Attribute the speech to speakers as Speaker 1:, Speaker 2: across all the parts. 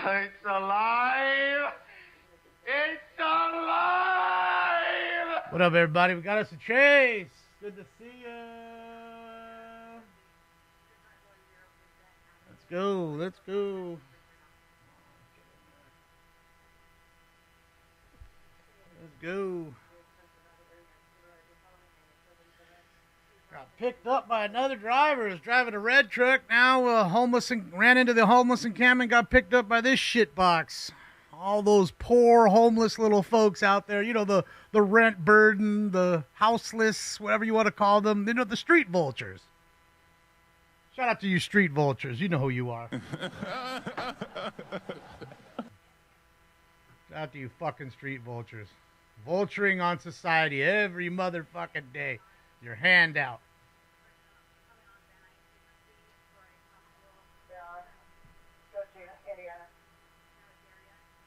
Speaker 1: It's alive! It's alive!
Speaker 2: What up, everybody? We got us a chase. Good to see ya. Let's go. Let's go. Let's go. Got picked up by another driver. Is driving a red truck now. Homeless and ran into the homeless encampment. Got picked up by this shit box. All those poor homeless little folks out there. You know, the rent burden, the houseless, whatever you want to call them. You know, the street vultures. Shout out to you street vultures. You know who you are. Shout out to you fucking street vultures. Vulturing on society every motherfucking day. Your hand out.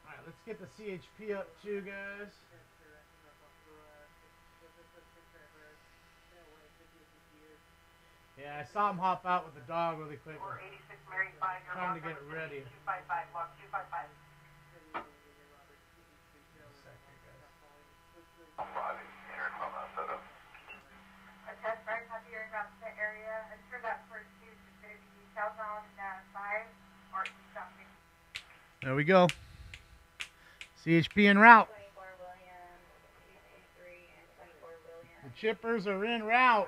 Speaker 2: Alright, let's get the CHP up too, guys. Yeah, I saw him hop out with the dog really quick. Trying to get it ready. There we go. CHP en route. The chippers are en route.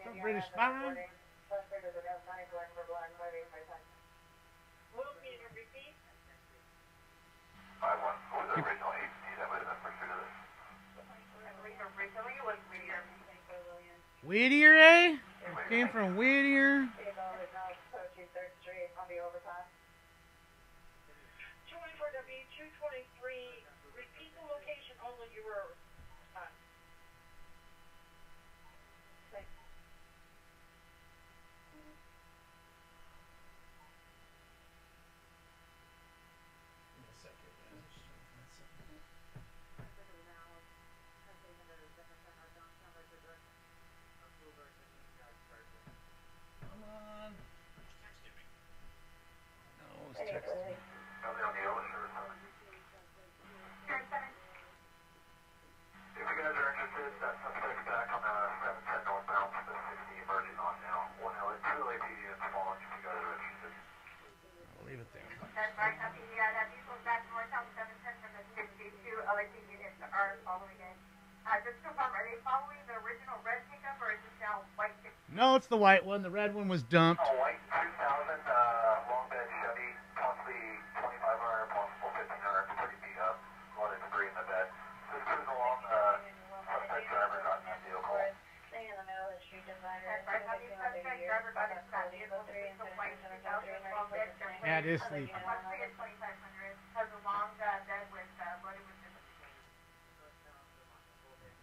Speaker 2: Some British Spider-Man. Whittier, eh? Came from Whittier.
Speaker 3: 24W223. Repeat the location only. You were.
Speaker 2: No, it's the white one. The red one was dumped.
Speaker 1: White 2000 long bed Chevy, possibly 2500, possible 1500, pretty beat up. A lot of debris in the bed. Just cruising along, suspect driver got in that vehicle.
Speaker 2: Yeah, it is sleeping.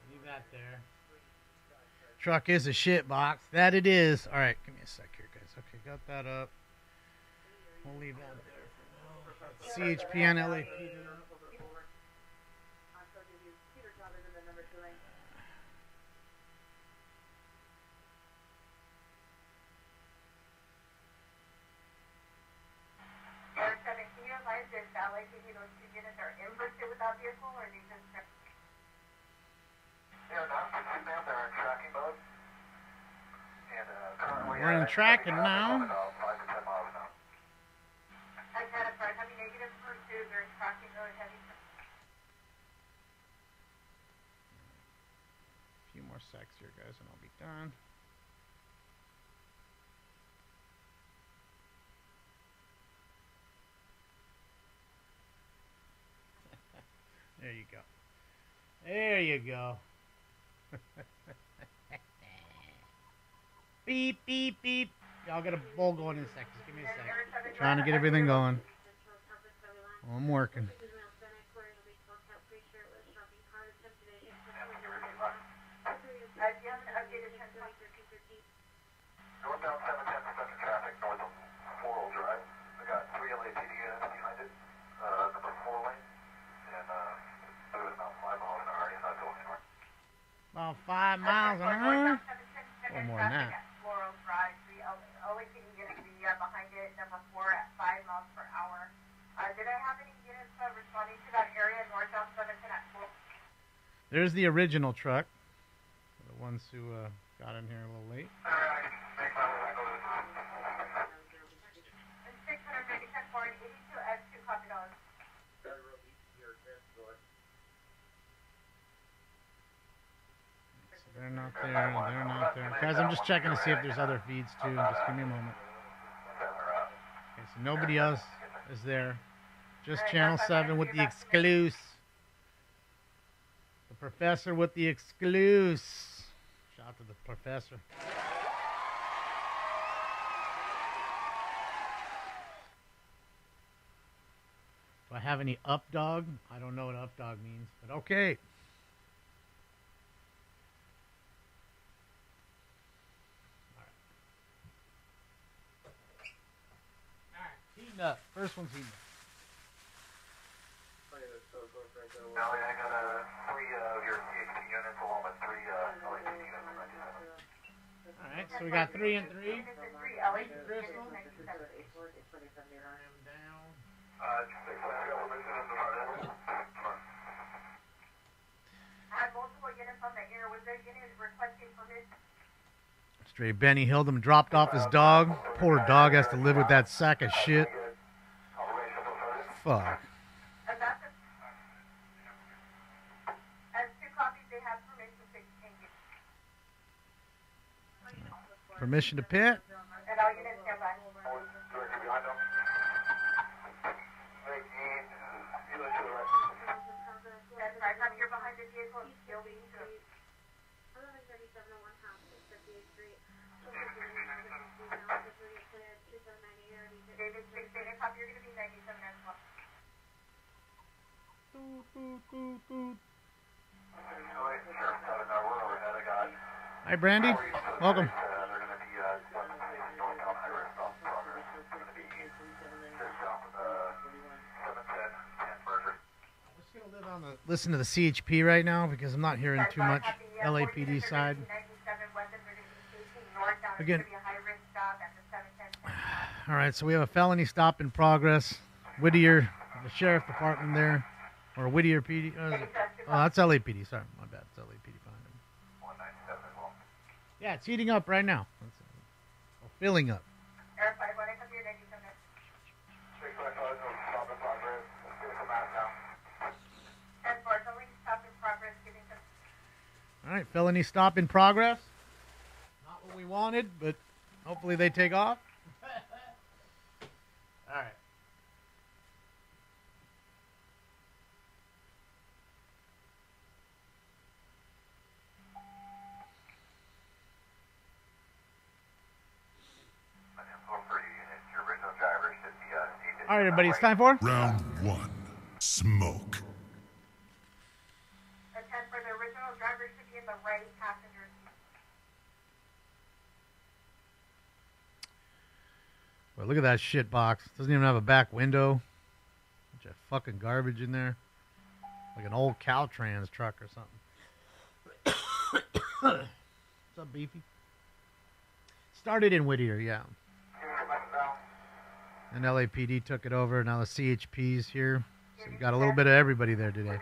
Speaker 2: Leave that there. Truck is a shit box. That it is. All right, give me a sec here, guys. Okay, got that up. We'll leave that there for now. CHP and LAP. We're in tracking now. A few more secs here, guys, and I'll be done. There you go. There you go. Beep, beep, beep. Y'all got a bowl going in a sec. Just give me a sec. Trying to get everything going. Oh, I'm working.
Speaker 1: Northbound 710 stuck in traffic north of 4-Hole Drive. I got 3 LAPD units behind it. Number 4 lane. And it was about 5 miles an hour. He's not going anywhere.
Speaker 2: About 5 miles an hour? Or more than that. There's the original truck. The ones who got in here a little late. They're not there. They're not there. Guys, I'm just checking to see if there's other feeds too. Just give me a moment. Okay, so nobody else is there. Just Channel 7 with the exclusive. The professor with the exclusive. Shout out to the professor. Do I have any up dog? I don't know what up dog means, but okay. Heating up. First one's heating up.
Speaker 1: Allie, I got 3 of your CHP units along with 3 LAPD units.
Speaker 2: Alright, so we got 3 and 3. Crystal. Straight Benny Hildum dropped off his dog. Poor dog has to live with that sack of shit. Fuck. Permission to pit. Hi, Brandy. Welcome. Listen to the CHP right now because I'm not hearing too much LAPD side. Again. All right, so we have a felony stop in progress. Whittier, the sheriff department there, or Whittier PD. Oh, that's LAPD. Sorry, my bad. It's LAPD behind him. Yeah, it's heating up right now. It's filling up. All right, felony stop in progress. Not what we wanted, but hopefully they take off. All right. All right, everybody, it's time for
Speaker 4: Round 1. Smoke.
Speaker 3: For the original driver should be in the right passenger seat.
Speaker 2: Well, look at that shit box. Doesn't even have a back window. Bunch of fucking garbage in there. Like an old Caltrans truck or something. What's up, Beefy? Started in Whittier, yeah. And LAPD took it over. Now the CHP's here. So you got a little bit of everybody there today.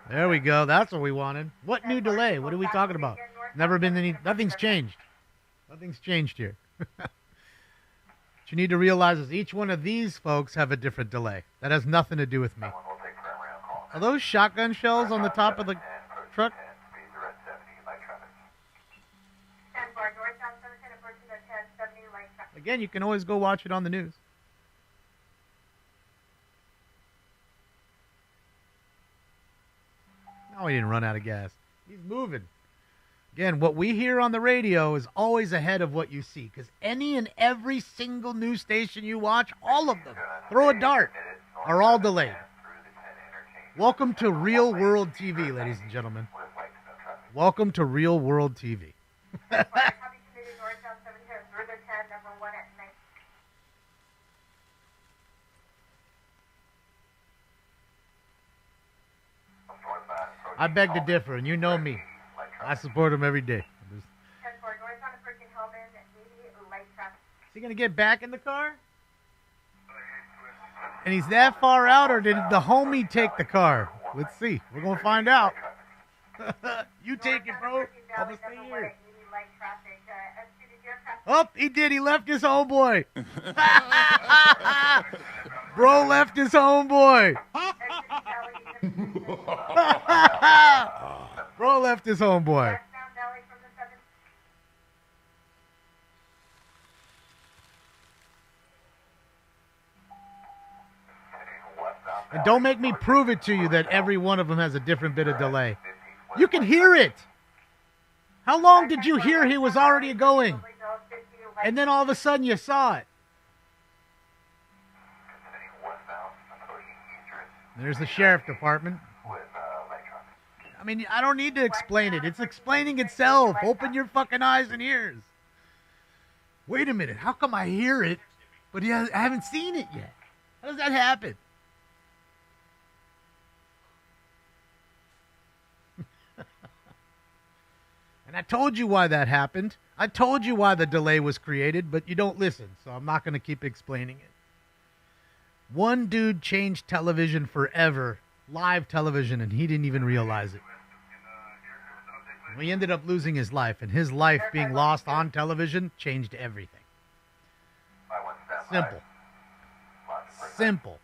Speaker 2: There we go. That's what we wanted. What new delay? What are we talking about? Never been any. Nothing's changed. Nothing's changed here. What you need to realize is each one of these folks have a different delay. That has nothing to do with me. Are those shotgun shells on the top of the truck? Again, you can always go watch it on the news. No, he didn't run out of gas. He's moving. Again, what we hear on the radio is always ahead of what you see. Because any and every single news station you watch, all of them, throw a dart, are all delayed. Welcome to Real World TV, ladies and gentlemen. Welcome to Real World TV. I beg to differ, and you know me. I support him every day. Is he going to get back in the car? And he's that far out, or did the homie take the car? Let's see. We're going to find out. You take it, bro. I'm going to stay here. Oh, he did. He left his homeboy. Bro left his homeboy. Bro left his homeboy. And don't make me prove it to you that every one of them has a different bit of delay. You can hear it. How long did you hear he was already going? And then all of a sudden you saw it. There's the sheriff department. I mean, I don't need to explain it. It's explaining itself. Open your fucking eyes and ears. Wait a minute. How come I hear it, but I haven't seen it yet? How does that happen? And I told you why that happened. I told you why the delay was created, but you don't listen, so I'm not going to keep explaining it. One dude changed television forever, live television, and he didn't even realize it. He ended up losing his life, and his life being lost on television changed everything. Simple. Simple.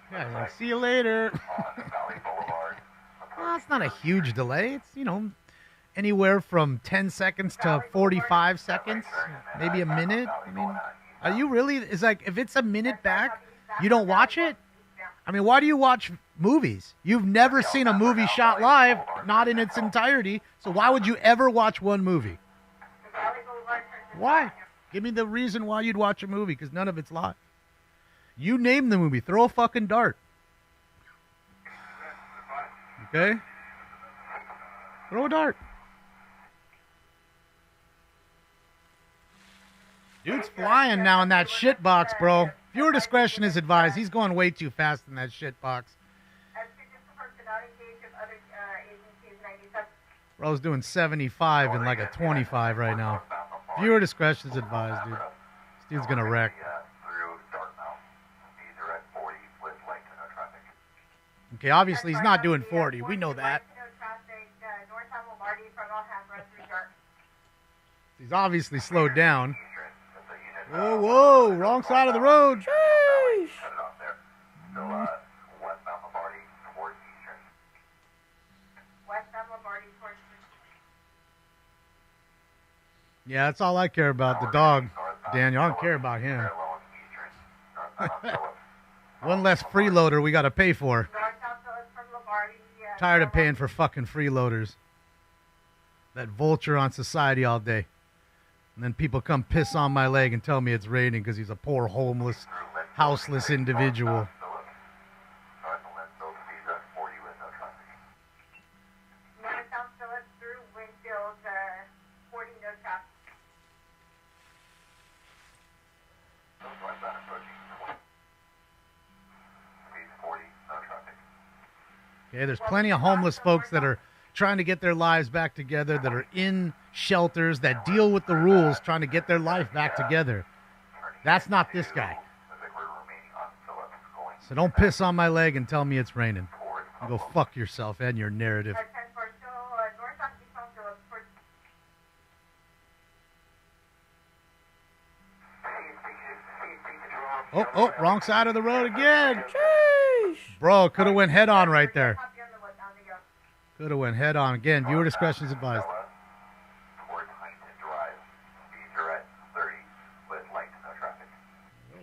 Speaker 2: Yeah, like, see you later. Well, it's not a huge delay. It's, you know, anywhere from 10 seconds to 45 seconds, maybe a minute. I mean, are you really, it's like, if it's a minute back, you don't watch it? I mean, why do you watch movies? You've never seen a movie shot live, not in its entirety, so why would you ever watch one movie? Why? Give me the reason why you'd watch a movie, because none of it's live. You name the movie. Throw a fucking dart. Okay? Throw a dart. Dude's flying now in that shit box, bro. Viewer discretion is advised. He's going way too fast in that shit box. Bro's doing 75 and like a 25 right now. Viewer discretion is advised, dude. This dude's going to wreck. Okay, obviously he's not doing 40. We know that. He's obviously slowed down. Whoa, whoa, wrong side of the road. Sheesh. Yeah, that's all I care about, the dog, Daniel. I don't care about him. One less freeloader we got to pay for. Tired of paying for fucking freeloaders. That vulture on society all day. And then people come piss on my leg and tell me it's raining because he's a poor, homeless, houseless individual. Okay, there's plenty of homeless folks that are trying to get their lives back together, that are in shelters, that deal with the rules, trying to get their life back together. That's not this guy. So don't piss on my leg and tell me it's raining. You go fuck yourself and your narrative. Oh, wrong side of the road again. Sheesh. Bro, could have went head on right there. Could have went head on. Again, viewer discretion is advised.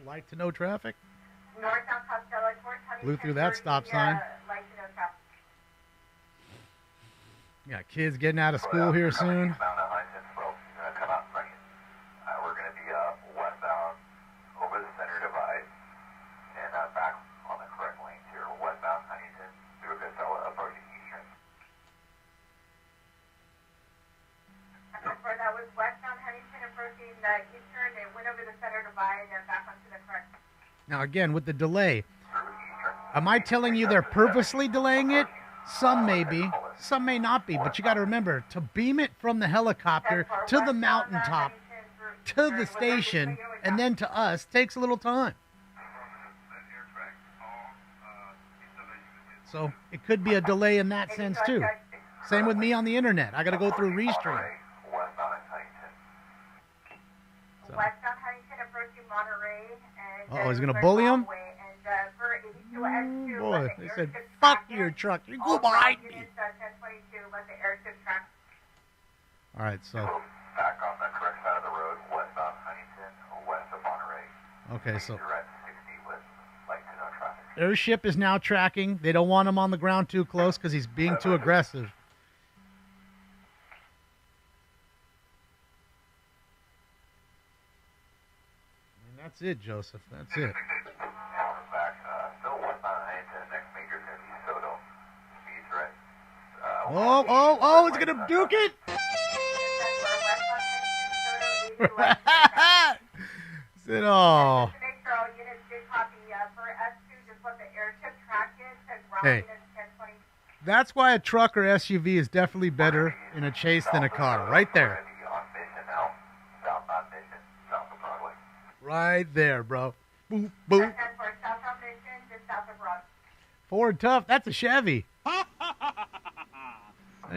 Speaker 2: Light to no traffic. Blew through that stop sign. Got kids getting out of school here soon. Now, again, with the delay, am I telling you they're purposely delaying it? Some may be. Some may not be, but you got to remember, to beam it from the helicopter to the mountaintop, to the station, and then to us takes a little time. So it could be a delay in that sense too. Same with me on the internet. I got to go through Restream. So.
Speaker 3: Westbound Huntington approaching Monterey.
Speaker 2: Uh-oh, he's going to bully him? Boy, they said, fuck your truck. You go behind me. All right, so.
Speaker 1: Back on the correct side of the road, westbound Huntington, west of Monterey.
Speaker 2: Okay, so.
Speaker 1: You're at 60 with light to no traffic.
Speaker 2: Airship is now tracking. They don't want him on the ground too close because he's being too aggressive. And that's it, Joseph. That's it. Oh, it's going to duke it. Said, oh. Hey, that's why a truck or SUV is definitely better in a chase than a car. Right there. Right there, bro. Boop, boop. Ford Tough. That's a Chevy. That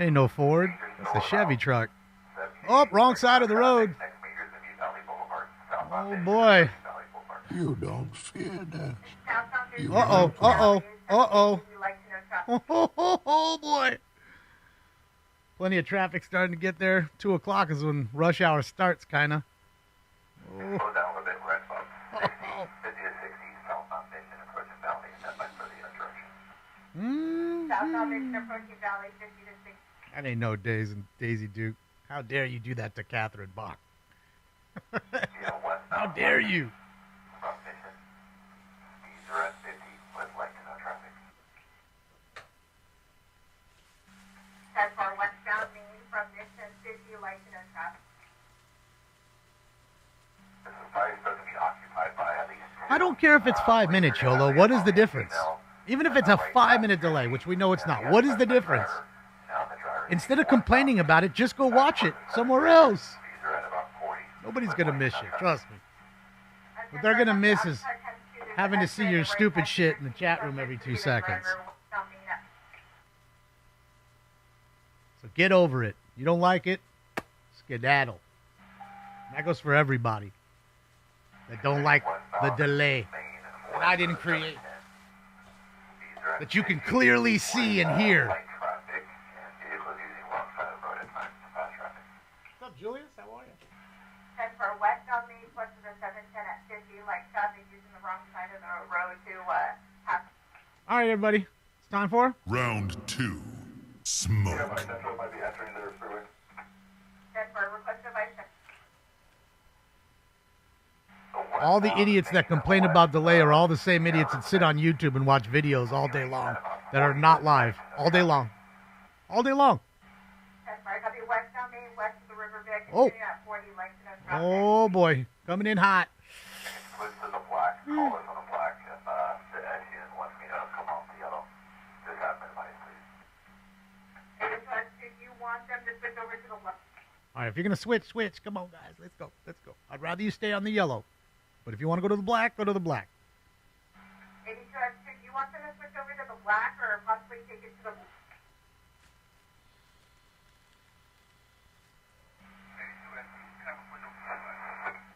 Speaker 2: ain't no Ford. That's a Chevy truck. Oh, wrong side of the road. Oh, boy.
Speaker 4: You don't fear that.
Speaker 2: Uh-oh, uh-oh, uh-oh. Oh, boy. Plenty of traffic starting to get there. 2 o'clock is when rush hour starts, kind of. Oh. That ain't no Daisy Duke. How dare you do that to Catherine Bach? How dare you? I don't care if it's 5 minutes, YOLO. What is the difference? Even if it's a 5-minute delay, which we know it's not. What is the difference? Instead of complaining about it, just go watch it somewhere else. Nobody's going to miss you. Trust me. What they're going to miss is having to see your stupid shit in the chat room every 2 seconds. So get over it. You don't like it? Skedaddle. And that goes for everybody that don't like the delay that I didn't create, that you can clearly see and hear. What's up, Julius? How are you?
Speaker 3: 10 for west on me, plus to the 710 at 50, like traffic using the wrong side of the road to have.
Speaker 2: All right, everybody. It's time for
Speaker 4: Round 2. Smoke.
Speaker 3: 10 for request device.
Speaker 2: all the idiots that complain about delay are all the same idiots that sit on YouTube and watch videos all day long that are not live all day long. All day long. Oh. Oh boy, coming in hot. All right, if you're going to switch. Come on, guys. Let's go. I'd rather you stay on the yellow. But if you want to go to the black, go to the black.
Speaker 3: Do you want them to switch over to the black or possibly take it to the...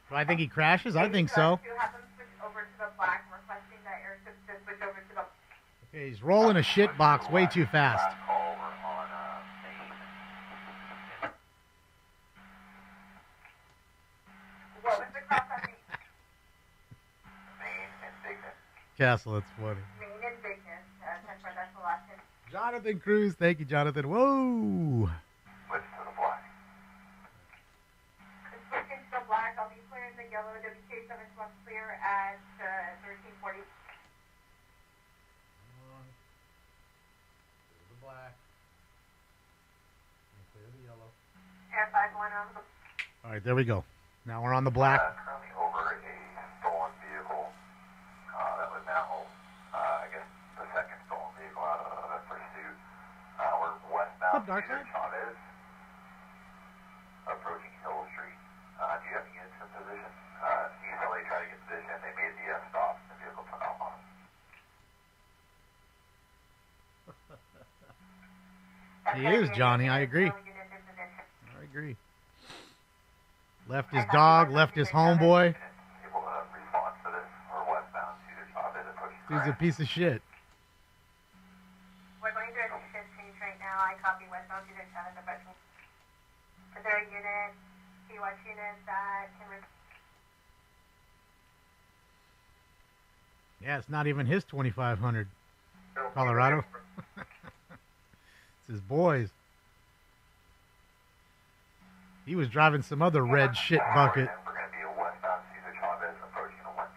Speaker 2: Do I think he crashes? I think so. Okay, he's rolling a shit box way too fast. Castle, it's funny. Jonathan Cruz, thank you, Jonathan. Whoa. All right, there we go. Now we're on the black.
Speaker 1: Currently over a stolen vehicle. That was now, I guess, the second stolen vehicle out of the pursuit. We're west
Speaker 2: dark side?
Speaker 1: Chavez, approaching Hill Street. Do you have any units in position? East LA tried to get position. They made the stop. The vehicle took off on them.
Speaker 2: He is, Johnny. I agree. I agree. Left his dog, left his homeboy.
Speaker 1: Able to respond to this or westbound Cesar Chavez approaching.
Speaker 2: He's a piece of shit.
Speaker 3: We're going through a shift change right now. I copy westbound Cesar Chavez approaching. Is there a unit, C-Watch unit that can...
Speaker 2: Yeah, it's not even his 2500. Colorado. It's his boys. He was driving some other red shit bucket.
Speaker 1: We're going to be a westbound Cesar Chavez approaching the 110.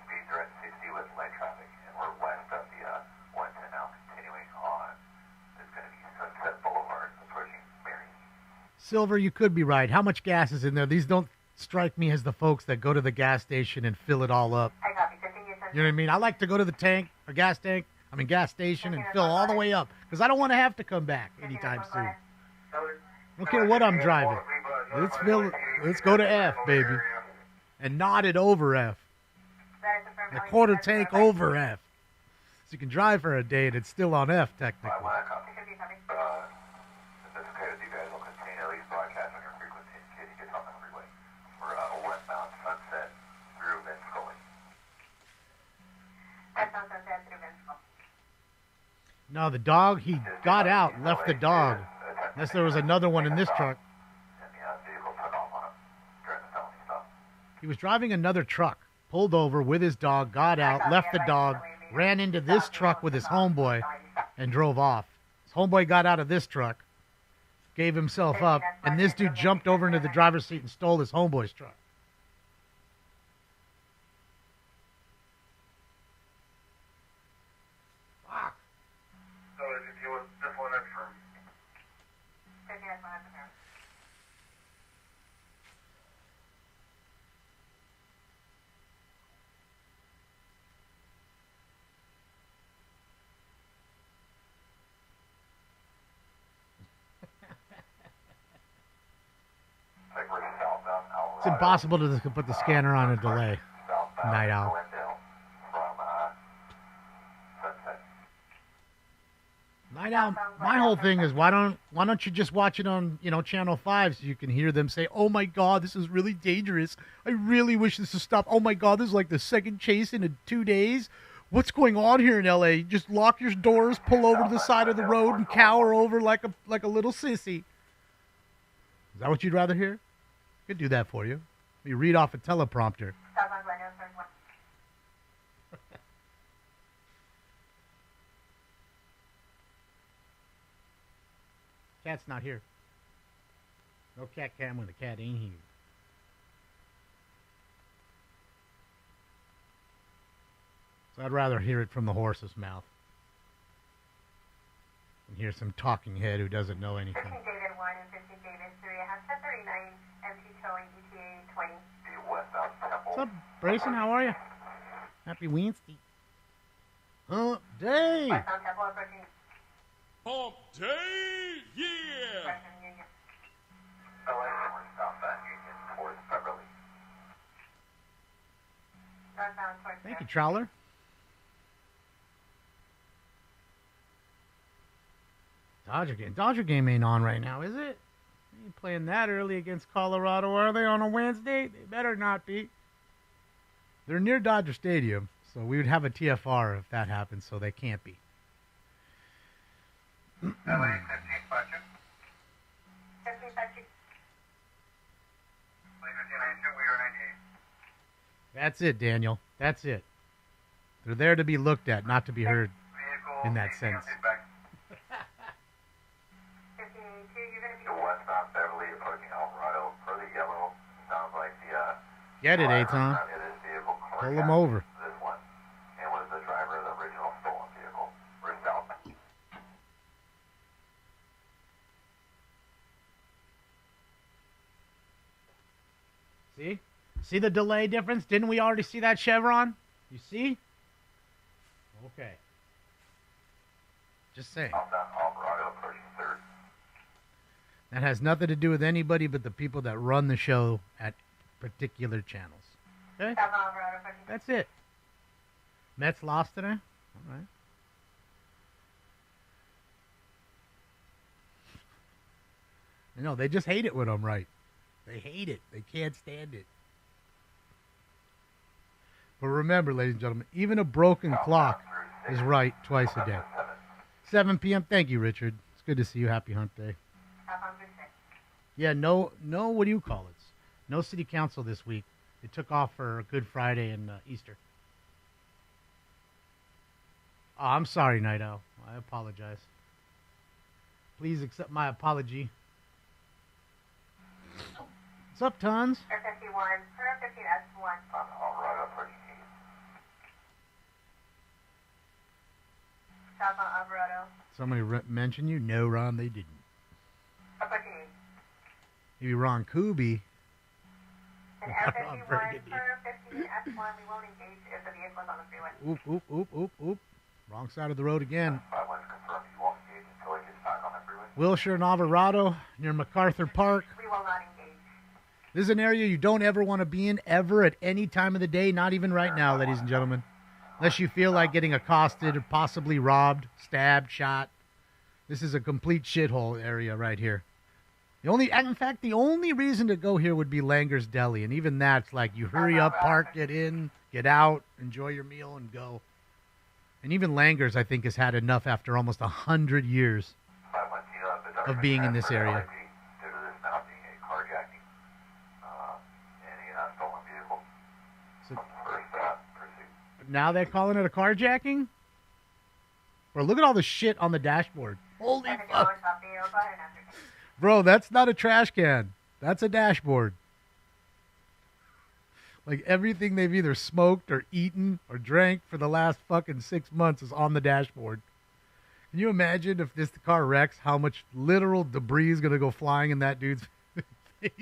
Speaker 1: Speeds are at 60 with light traffic, and we're west of the 110 now, continuing on. It's going to be Sunset Boulevard approaching Marion.
Speaker 2: Silver, you could be right. How much gas is in there? These don't strike me as the folks that go to the gas station and fill it all up.
Speaker 3: I copy. Continue.
Speaker 2: You know what I mean? I like to go to the gas station and fill all the way up because I don't want to have to come back anytime soon. I don't care what I'm driving. Let's go to F, baby. And knot it over F. A quarter tank over F. So you can drive for a day and it's still on F, technically.
Speaker 1: If it's okay with you guys, I'll continue to at least broadcast on your frequency in case he gets on the freeway. We're westbound Sunset through Scully.
Speaker 3: Westbound Sunset through Scully.
Speaker 2: No, the dog, he got out, left the dog. Unless there was another one in this truck. He was driving another truck, pulled over with his dog, got out, left the dog, ran into this truck with his homeboy, and drove off. His homeboy got out of this truck, gave himself up, and this dude jumped over into the driver's seat and stole his homeboy's truck. Fuck.
Speaker 1: So if you want this one in from...
Speaker 2: It's impossible to put the scanner on a delay. Night owl. Night owl. My whole thing is why don't you just watch it on Channel 5 so you can hear them say, "Oh my God, this is really dangerous. I really wish this would stop. Oh my God, this is like the second chase in 2 days. What's going on here in LA? Just lock your doors, pull over to the side of the road, and cower over like a little sissy." Is that what you'd rather hear? I could do that for you. You read off a teleprompter. Cat's not here. No cat cam when the cat ain't here. So I'd rather hear it from the horse's mouth than hear some talking head who doesn't know anything.
Speaker 3: 15 David 1 and 15 David 3. I have 1039 MT towing ETA 20.
Speaker 2: What's up, Brayson? How are you? Happy Wednesday. Hump day.
Speaker 3: Westbound Temple approaching.
Speaker 5: Hump day, yeah!
Speaker 1: LA, we're southbound Union towards Beverly.
Speaker 3: Northbound towards
Speaker 2: Thank you, Trawler. Dodger game ain't on right now, is it? They ain't playing that early against Colorado, are they, on a Wednesday? They better not be. They're near Dodger Stadium, so we would have a TFR if that happens, so they can't be.
Speaker 1: LA 15 question.
Speaker 3: 15 question.
Speaker 1: LA 1592, we are 98.
Speaker 2: That's it, Daniel. That's it. They're there to be looked at, not to be heard
Speaker 1: Vehicle
Speaker 2: in that sense.
Speaker 3: 1582, you're going to be...
Speaker 1: The westbound Beverly approaching Alvarado for the yellow. Sounds like the
Speaker 2: Get it, Aton. Pull them over.
Speaker 1: This one. And was the driver of the original stolen vehicle. We're southbound.
Speaker 2: See? See the delay difference? Didn't we already see that chevron? You see? Okay. Just saying.
Speaker 1: Southbound Alvarado approaching 3rd.
Speaker 2: That has nothing to do with anybody but the people that run the show at particular channels. Okay?
Speaker 3: South Alvarado, approaching.
Speaker 2: That's it. Mets lost today? All right. No, they just hate it when I'm right. They hate it. They can't stand it. But remember, ladies and gentlemen, even a broken clock is right twice a day. 7 p.m. Thank you, Richard. It's good to see you. Happy Hunt Day.
Speaker 3: Southbound 36.
Speaker 2: Yeah, no, what do you call it? No city council this week. They took off for Good Friday and Easter. Oh, I'm sorry, Night Owl. I apologize. Please accept my apology. What's up, Tons?
Speaker 3: Per 51, per 15S1.
Speaker 1: Alvarado, approaching east.
Speaker 3: Southbound Alvarado,
Speaker 2: Somebody mentioned you? No, Ron, they didn't.
Speaker 3: approaching east.
Speaker 2: Maybe Ron Kuby.
Speaker 3: And
Speaker 2: Not
Speaker 3: per
Speaker 2: Ron
Speaker 3: 51,
Speaker 2: Burgundy.
Speaker 3: per 15S1, we won't engage if the vehicle is on the freeway.
Speaker 2: Oop, oop, oop, oop, oop. Wrong side of the road again.
Speaker 1: 51 confirmed you won't engage until it gets back on the freeway.
Speaker 2: Wilshire and Alvarado near MacArthur Park.
Speaker 3: We will not engage.
Speaker 2: This is an area you don't ever want to be in, ever, at any time of the day, not even right now, ladies and gentlemen. Unless you feel like getting accosted or possibly robbed, stabbed, shot. This is a complete shithole area right here. In fact, the only reason to go here would be Langer's Deli, and even that's like you hurry up, park, get in, get out, enjoy your meal, and go. And even Langer's, I think, has had enough after almost 100 years of being in this area.
Speaker 1: Due to this now being a carjacking and a stolen vehicle.
Speaker 2: So
Speaker 1: First pursuit.
Speaker 2: now they're calling it a carjacking? Bro, look at all the shit on the dashboard. Holy
Speaker 3: Traffic
Speaker 2: fuck.
Speaker 3: on top, go ahead and answer.
Speaker 2: Bro, that's not a trash can. That's a dashboard. Like everything they've either smoked or eaten or drank for the last fucking 6 months is on the dashboard. Can you imagine if this car wrecks, how much literal debris is going to go flying in that dude's face?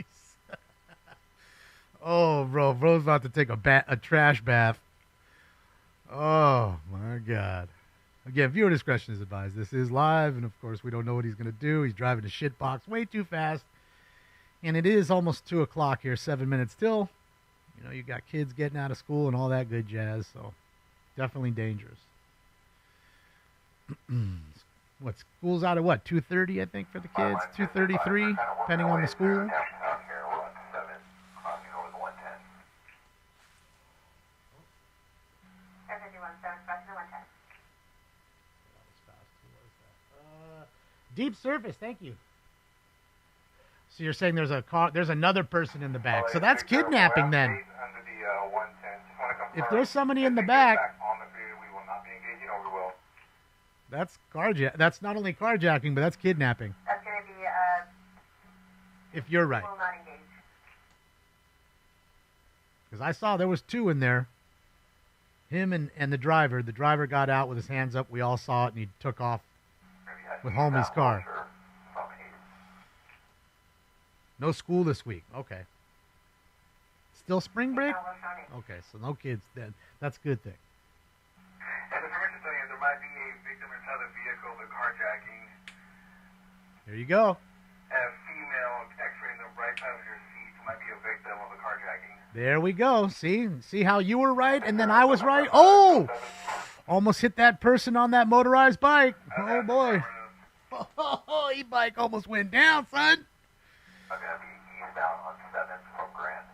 Speaker 2: Oh, bro. Bro's about to take a trash bath. Oh, my God. Again, viewer discretion is advised. This is live, and of course, we don't know what he's going to do. He's driving a shitbox way too fast. And it is almost 2 o'clock here, 7 minutes till. You know, you got kids getting out of school and all that good jazz, so definitely dangerous. What, school's out at what, 2:30, I think, for the kids? 2:33, depending on the school.
Speaker 1: Downtown here, we're on 7, crossing over the 110.
Speaker 3: Per 51, 7, crossing the 110.
Speaker 2: Deep surface, thank you. So you're saying there's a car, there's another person in the back. So that's kidnapping then.
Speaker 1: Under the 110. Just want to confirm.
Speaker 2: If there's somebody in the
Speaker 1: If it
Speaker 2: back,
Speaker 1: gets back on the freeway, we will not be engaging, or we will.
Speaker 2: that's that's not only carjacking, but that's kidnapping.
Speaker 3: That's going to be,
Speaker 2: If you're right.
Speaker 3: will not engage.
Speaker 2: Because I saw there was 2 in there. Him and the driver. The driver got out with his hands up. We all saw it, and he took off with homie's car. No school this week. Okay. Still spring break? Okay, so no kids then. That's a good thing.
Speaker 1: And information telling you there might be a victim inside the vehicle, the carjacking.
Speaker 2: There you go.
Speaker 1: A female x-raying the right passenger seat might be a victim of the carjacking.
Speaker 2: There we go. See how you were right and then I was right? Oh! Almost hit that person on that motorized bike. Oh, boy. Oh, e-bike almost went down, son.
Speaker 1: I'm going to be eastbound on 7th from Grand.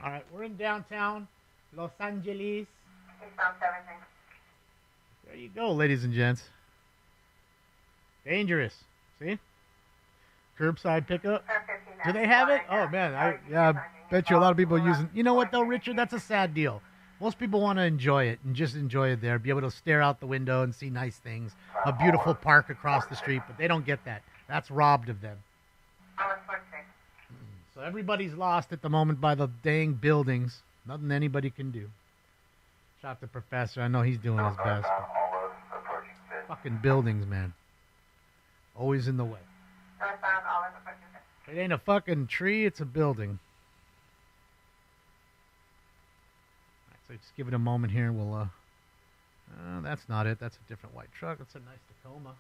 Speaker 2: All right, we're in downtown Los Angeles.
Speaker 3: Eastbound 17.
Speaker 2: There you go, ladies and gents. Dangerous. See? Curbside pickup.
Speaker 3: Per 15,
Speaker 2: Do they have it? Oh, man. I bet you a lot of people are using... You know what, though, Richard? That's a sad deal. Most people want to enjoy it and just enjoy it there, be able to stare out the window and see nice things, a beautiful park across the street, but they don't get that. That's robbed of them. So everybody's lost at the moment by the dang buildings. Nothing anybody can do. Shout out to Professor. I know he's doing his best. Fucking buildings, man. Always in the way. It ain't a fucking tree, it's a building. Alright, so just give it a moment here. We'll, that's not it. That's a different white truck. That's a nice Tacoma.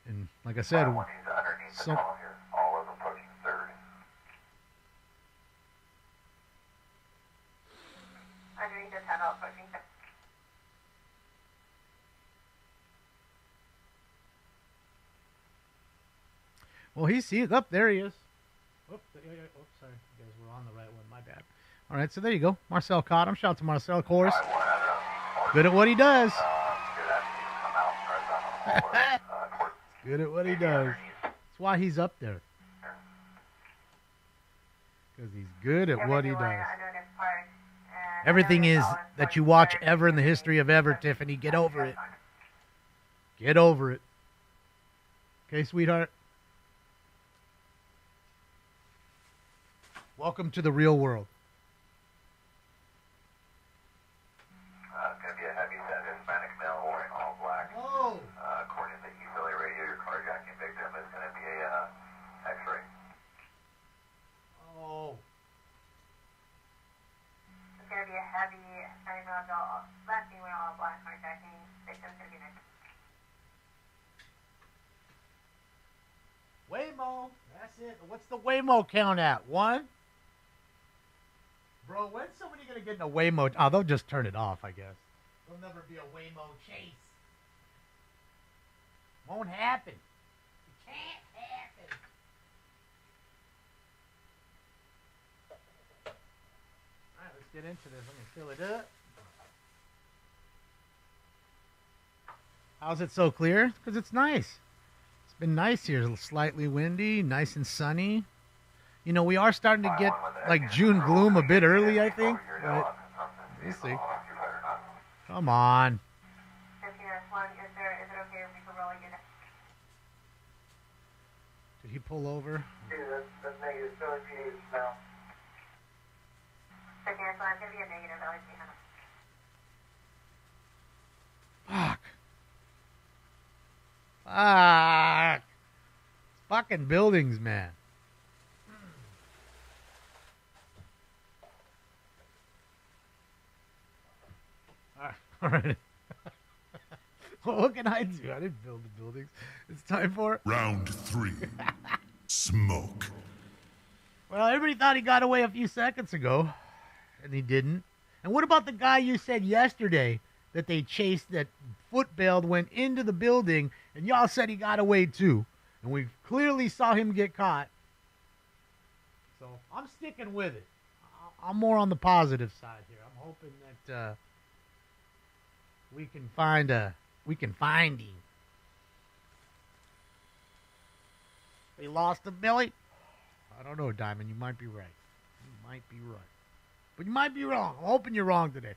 Speaker 2: And like I said,
Speaker 1: One is underneath the
Speaker 2: so
Speaker 1: tunnel here. All of them approaching third.
Speaker 3: Underneath the tunnel, approaching third.
Speaker 2: well, he's up there. He is. Oops, sorry, you guys were on the right one. My bad. All right, so there you go. Marcel caught him. Shout out to Marcel, of course. Good at what he does. Good at what he does. That's why he's up there. Because he's good at what he does. Everything is that you watch ever in the history of ever, Tiffany. Get over it. Get over it. Okay, sweetheart? Welcome to the real world.
Speaker 1: It's going to be a heavy-set Hispanic male wearing all black.
Speaker 2: Oh!
Speaker 1: According to the Philly radio, your carjacking victim is going to be a X-ray.
Speaker 2: Oh.
Speaker 3: It's going to be a heavy Hispanic male adult, last female, all black carjacking. Victim's going to be next.
Speaker 2: Waymo. That's it. What's the Waymo count at? 1? Bro, when's somebody going to get in a Waymo? Oh, they'll just turn it off, I guess. There'll never be a Waymo chase. Won't happen. It can't happen. All right, let's get into this. I'm going to fill it up. How's it so clear? Because it's nice. It's been nice here. Slightly windy, nice and sunny. You know, we are starting to get like June gloom a bit early, I think. But we'll see. Come on.
Speaker 3: Is it okay if we can roll again?
Speaker 2: Did he pull over?
Speaker 1: That's negative. Philly PD now.
Speaker 3: So cancel. It's going to be a negative LAC.
Speaker 2: Fuck. Fuck. It's fucking buildings, man. All right. What can I do? I didn't build the buildings. It's time for
Speaker 4: Round 3. Smoke.
Speaker 2: Well, everybody thought he got away a few seconds ago, and he didn't. And what about the guy you said yesterday that they chased, that foot bailed, went into the building, and y'all said he got away too? And we clearly saw him get caught. So I'm sticking with it. I'm more on the positive side here. I'm hoping that we can find him. They lost him, Billy? I don't know, Diamond. You might be right. You might be right. But you might be wrong. I'm hoping you're wrong today.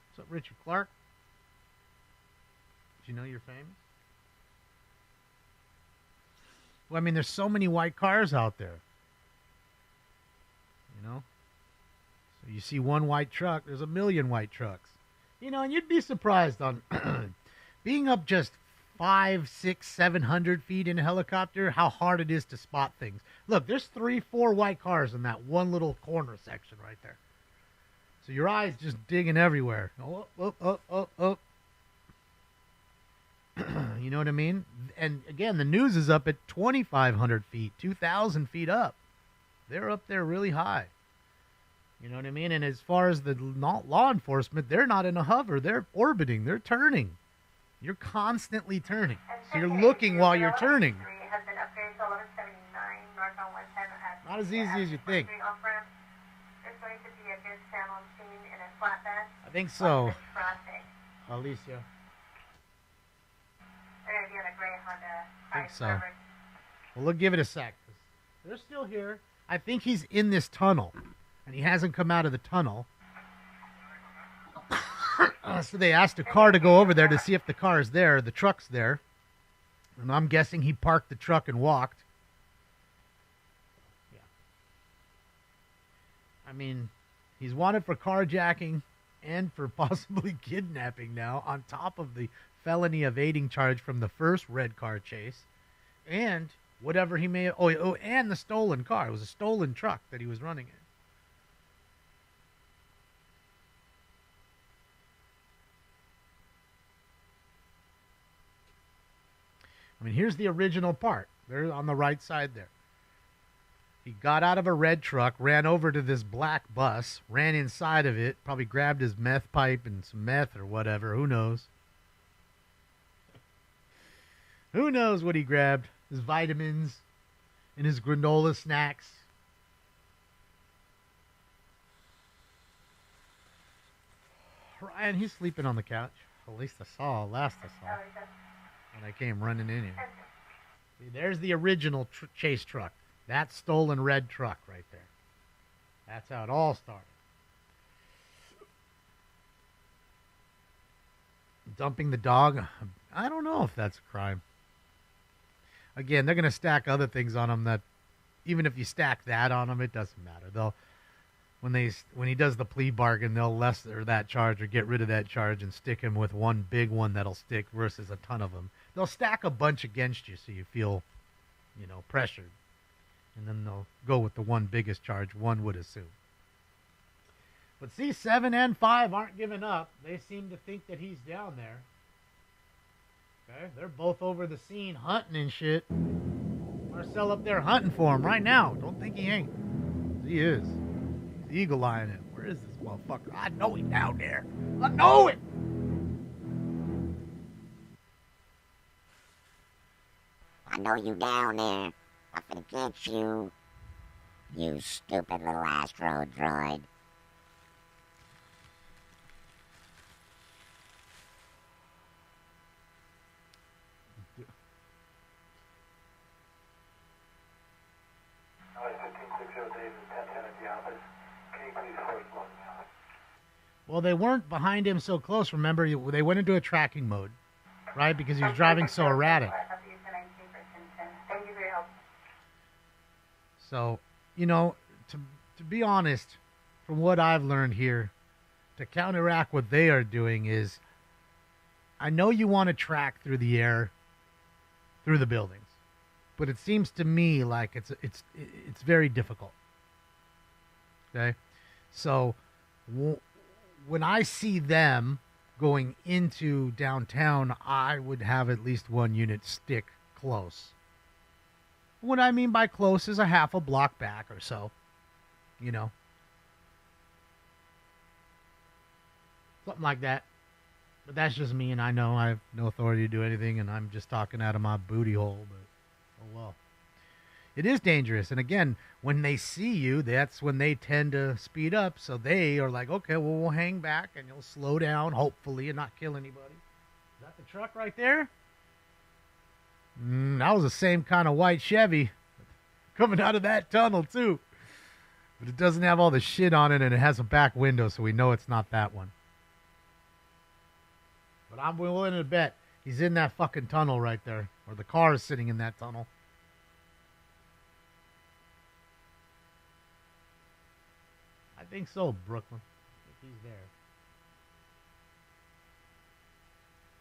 Speaker 2: What's up, Richard Clark? Did you know you're famous? Well, I mean, there's so many white cars out there. You know? So you see one white truck, there's a million white trucks. You know, and you'd be surprised on being up just 500, 600, 700 feet in a helicopter, how hard it is to spot things. Look, there's 3, 4 white cars in that one little corner section right there. So your eye's just digging everywhere. Oh. You know what I mean? And again, the news is up at 2,500 feet, 2,000 feet up. They're up there really high. You know what I mean? And as far as the law enforcement, they're not in a hover. They're orbiting. They're turning. You're constantly turning. So you're looking while you're turning.
Speaker 3: Has been upgraded to 1179 northbound 110 at
Speaker 2: Not as easy as you think.
Speaker 3: off-ramp. There's going to be a good sound machine in a flatbed.
Speaker 2: I think so.
Speaker 3: Traffic.
Speaker 2: Alicia.
Speaker 3: They're going to be on a gray Honda.
Speaker 2: I think so. Well, we'll give it a sec. They're still here. I think he's in this tunnel, and he hasn't come out of the tunnel. So they asked a car to go over there to see if the car is there, the truck's there. And I'm guessing he parked the truck and walked. Yeah. I mean, he's wanted for carjacking and for possibly kidnapping now, on top of the felony evading charge from the first red car chase. And whatever he may. Oh, and the stolen car. It was a stolen truck that he was running in. I mean, here's the original part. There on the right side there. He got out of a red truck, ran over to this black bus, ran inside of it, probably grabbed his meth pipe and some meth or whatever. Who knows? Who knows what he grabbed? His vitamins and his granola snacks. Ryan, he's sleeping on the couch. At least I saw, last I saw, when I came running in here. See, there's the original chase truck. That stolen red truck right there. That's how it all started. Dumping the dog. I don't know if that's a crime. Again, they're going to stack other things on him that, even if you stack that on him, it doesn't matter. They'll, when he does the plea bargain, they'll lesser that charge or get rid of that charge and stick him with one big one that'll stick versus a ton of them. They'll stack a bunch against you so you feel, pressured. And then they'll go with the one biggest charge, one would assume. But see, 7 and 5 aren't giving up. They seem to think that he's down there. Okay, they're both over the scene hunting and shit. Marcel up there hunting for him right now. Don't think he ain't. He is. He's eagle-eyeing it. Where is this motherfucker? I know he's down there. I know it!
Speaker 6: I know you down there. I'm gonna get you, you stupid little astro droid.
Speaker 2: Well, they weren't behind him so close. Remember, they went into a tracking mode, right? Because he was driving so erratic. So, to be honest, from what I've learned here, to counteract what they are doing is, I know you want to track through the air, through the buildings, but it seems to me like it's very difficult. Okay, so when I see them going into downtown, I would have at least one unit stick close. What I mean by close is a half a block back or so, something like that. But that's just me, and I know I have no authority to do anything, and I'm just talking out of my booty hole, but oh well. It is dangerous, and again, when they see you, that's when they tend to speed up, so they are like, okay, well, we'll hang back, and you'll slow down, hopefully, and not kill anybody. Is that the truck right there? That was the same kind of white Chevy coming out of that tunnel, too. But it doesn't have all the shit on it, and it has a back window, so we know it's not that one. But I'm willing to bet he's in that fucking tunnel right there, or the car is sitting in that tunnel. I think so, Brooklyn. I think he's there.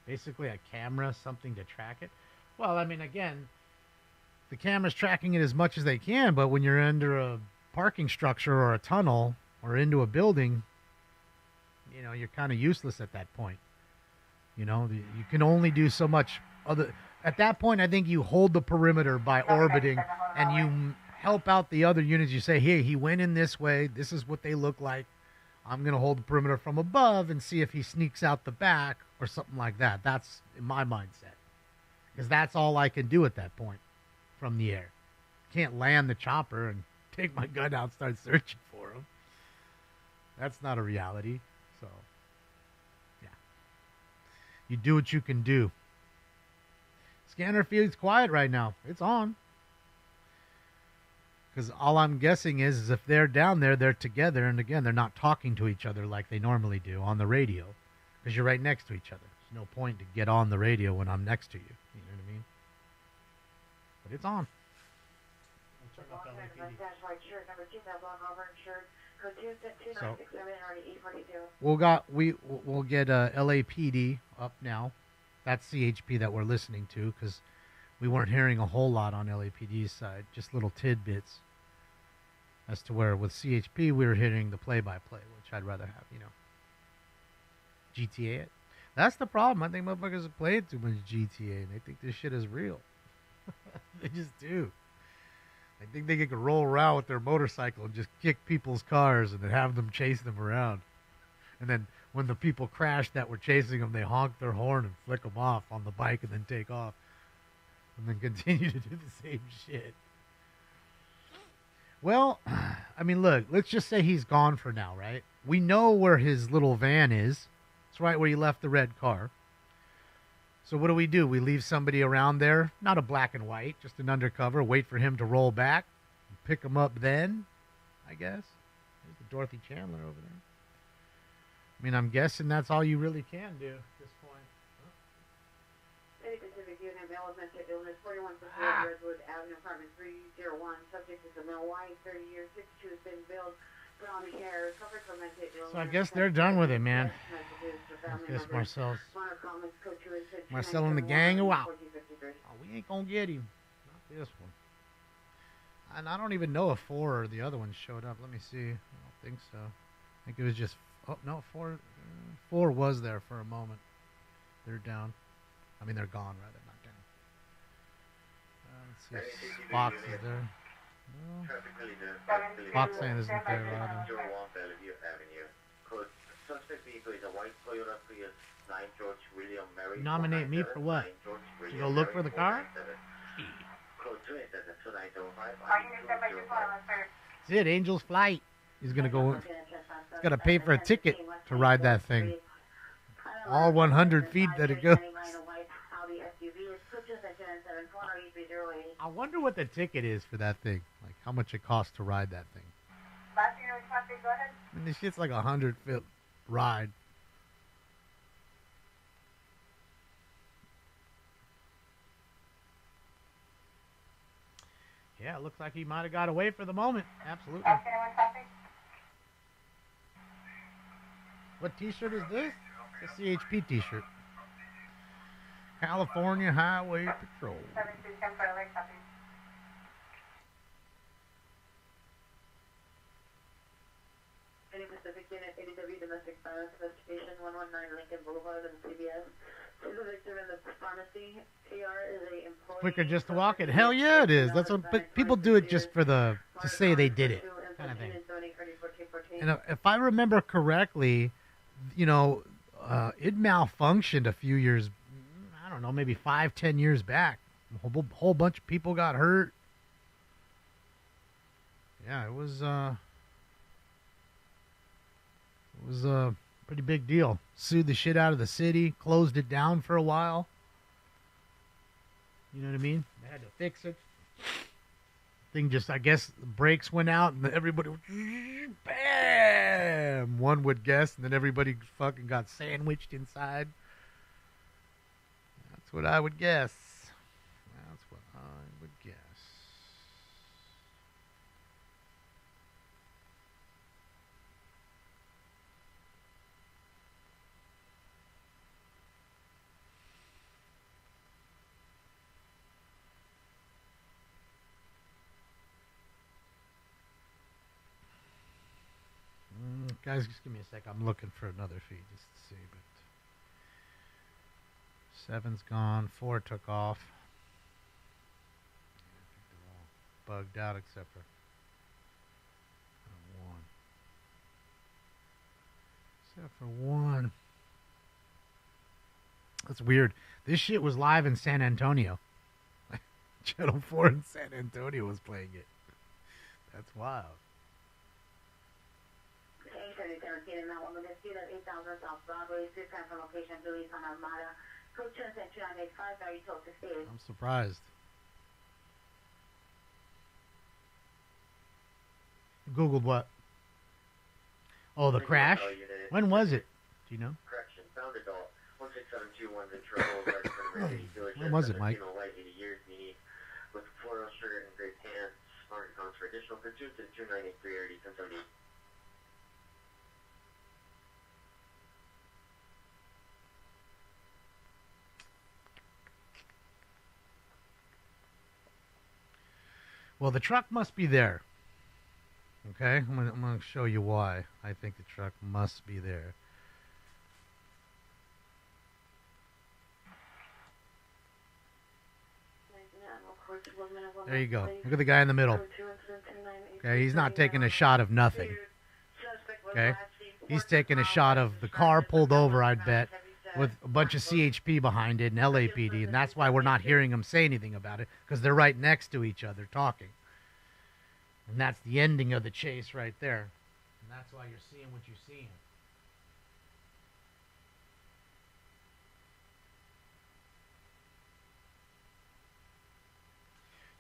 Speaker 2: Basically a camera, something to track it. Well, I mean, again, the camera's tracking it as much as they can, but when you're under a parking structure or a tunnel or into a building, you're kind of useless at that point. You can only do so much. At that point, I think you hold the perimeter by orbiting, and you help out the other units. You say, hey, he went in this way. This is what they look like. I'm going to hold the perimeter from above and see if he sneaks out the back or something like that. That's in my mindset. Because that's all I can do at that point from the air. Can't land the chopper and take my gun out and start searching for him. That's not a reality. So, yeah. You do what you can do. Scanner feels quiet right now. It's on. Because all I'm guessing is if they're down there, they're together. And again, they're not talking to each other like they normally do on the radio. Because you're right next to each other. There's no point to get on the radio when I'm next to you. You know what I mean? But it's on. I'll turn up LAPD. So we'll get LAPD up now. That's CHP that we're listening to because we weren't hearing a whole lot on LAPD's side, just little tidbits. As to where with CHP we were hitting the play-by-play, which I'd rather have, GTA it. That's the problem. I think motherfuckers have played too much GTA and they think this shit is real. They just do. I think they can roll around with their motorcycle and just kick people's cars and then have them chase them around. And then when the people crash that were chasing them, they honk their horn and flick them off on the bike and then take off. And then continue to do the same shit. Well, I mean, look, let's just say he's gone for now, right? We know where his little van is. It's right where he left the red car. So what do? We leave somebody around there, not a black and white, just an undercover, wait for him to roll back, and pick him up then, I guess. There's the Dorothy Chandler over there. I mean, I'm guessing that's all you really can do at this point.
Speaker 7: Any Pacific unit, male with mental illness, 41 Redwood Avenue, apartment 301. Subject is a male, white, 30 years, 62, has been billed, brown hair, suffered from mental illness.
Speaker 2: So I guess they're done with it, man. I guess Marcel and the gang are out. Oh, we ain't gonna get him. Not this one. And I don't even know if 4 or the other one showed up. Let me see. I don't think so. I think it was just... Oh, no, 4 was there for a moment. They're down. I mean, they're gone, rather, not down. Let's see. Fox is there. No. Fox saying isn't there, rather. Nominate me for what? To go look for the car? That's it, Angel's Flight. He's gonna go. He's gotta pay for a ticket to ride that thing. All 100 feet that it goes. I wonder what the ticket is for that thing. Like how much it costs to ride that thing. I mean, this shit's like 100-foot ride. Yeah, it looks like he might have got away for the moment. Absolutely. What t-shirt is this? It's a CHP t-shirt. California Highway Patrol.
Speaker 7: Any Pacific unit, ADW domestic violence investigation, 119 Lincoln Boulevard and CBS. To the victim in the pharmacy, TR is a employee.
Speaker 2: Quicker just to walk it. Hell yeah, it is. That's what. But people do it just for the to say they did it, kind of thing. And if I remember correctly, it malfunctioned a few years. I don't know, maybe 5-10 years back. A whole bunch of people got hurt. Yeah, it was a pretty big deal. Sued the shit out of the city, closed it down for a while. You know what I mean? They had to fix it. Thing just, I guess, the brakes went out and everybody, bam! One would guess, and then everybody fucking got sandwiched inside. That's what I would guess. That's what I would guess. Guys, just give me a sec. I'm looking for another feed just to see. But 7's gone. 4 took off. I think they're all bugged out except for 1. Except for 1. That's weird. This shit was live in San Antonio. Channel 4 in San Antonio was playing it. That's wild.
Speaker 7: Tarantino, Mount Wilderness, 8,000 South Broadway, 6 from location, Louis on Armada, Code Transient 2985, are you told to stay?
Speaker 2: I'm surprised. Googled what? Oh, the crash? When was it? Do you know?
Speaker 8: Correction, found adult, 16721 Ventura,
Speaker 2: when was it, Mike?
Speaker 8: With floral shirt and gray pants, market counts for additional pursuits at 2983 already 1070.
Speaker 2: Well, the truck must be there. Okay? I'm gonna show you why I think the truck must be there. There you go. Look at the guy in the middle. Okay, he's not taking a shot of nothing. Okay? He's taking a shot of the car pulled over, I'd bet, with a bunch of CHP behind it and LAPD, and that's why we're not hearing them say anything about it, because they're right next to each other talking. And that's the ending of the chase right there. And that's why you're seeing what you're seeing.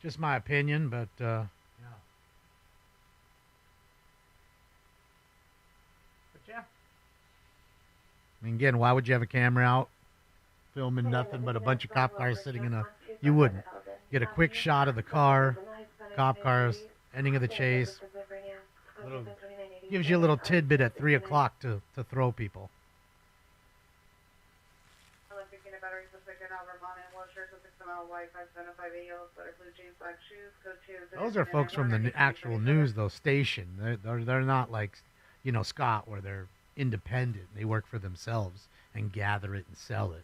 Speaker 2: Just my opinion, but yeah. But yeah. I mean, again, why would you have a camera out filming nothing but a bunch of cop cars sitting in a... You wouldn't. Get a quick shot of the car, cop cars, ending of the chase. Gives you a little tidbit at 3 o'clock to throw people. Those are folks from the actual news, though, station. They're not like, you know, Scott, where they're independent. They work for themselves and gather it and sell it.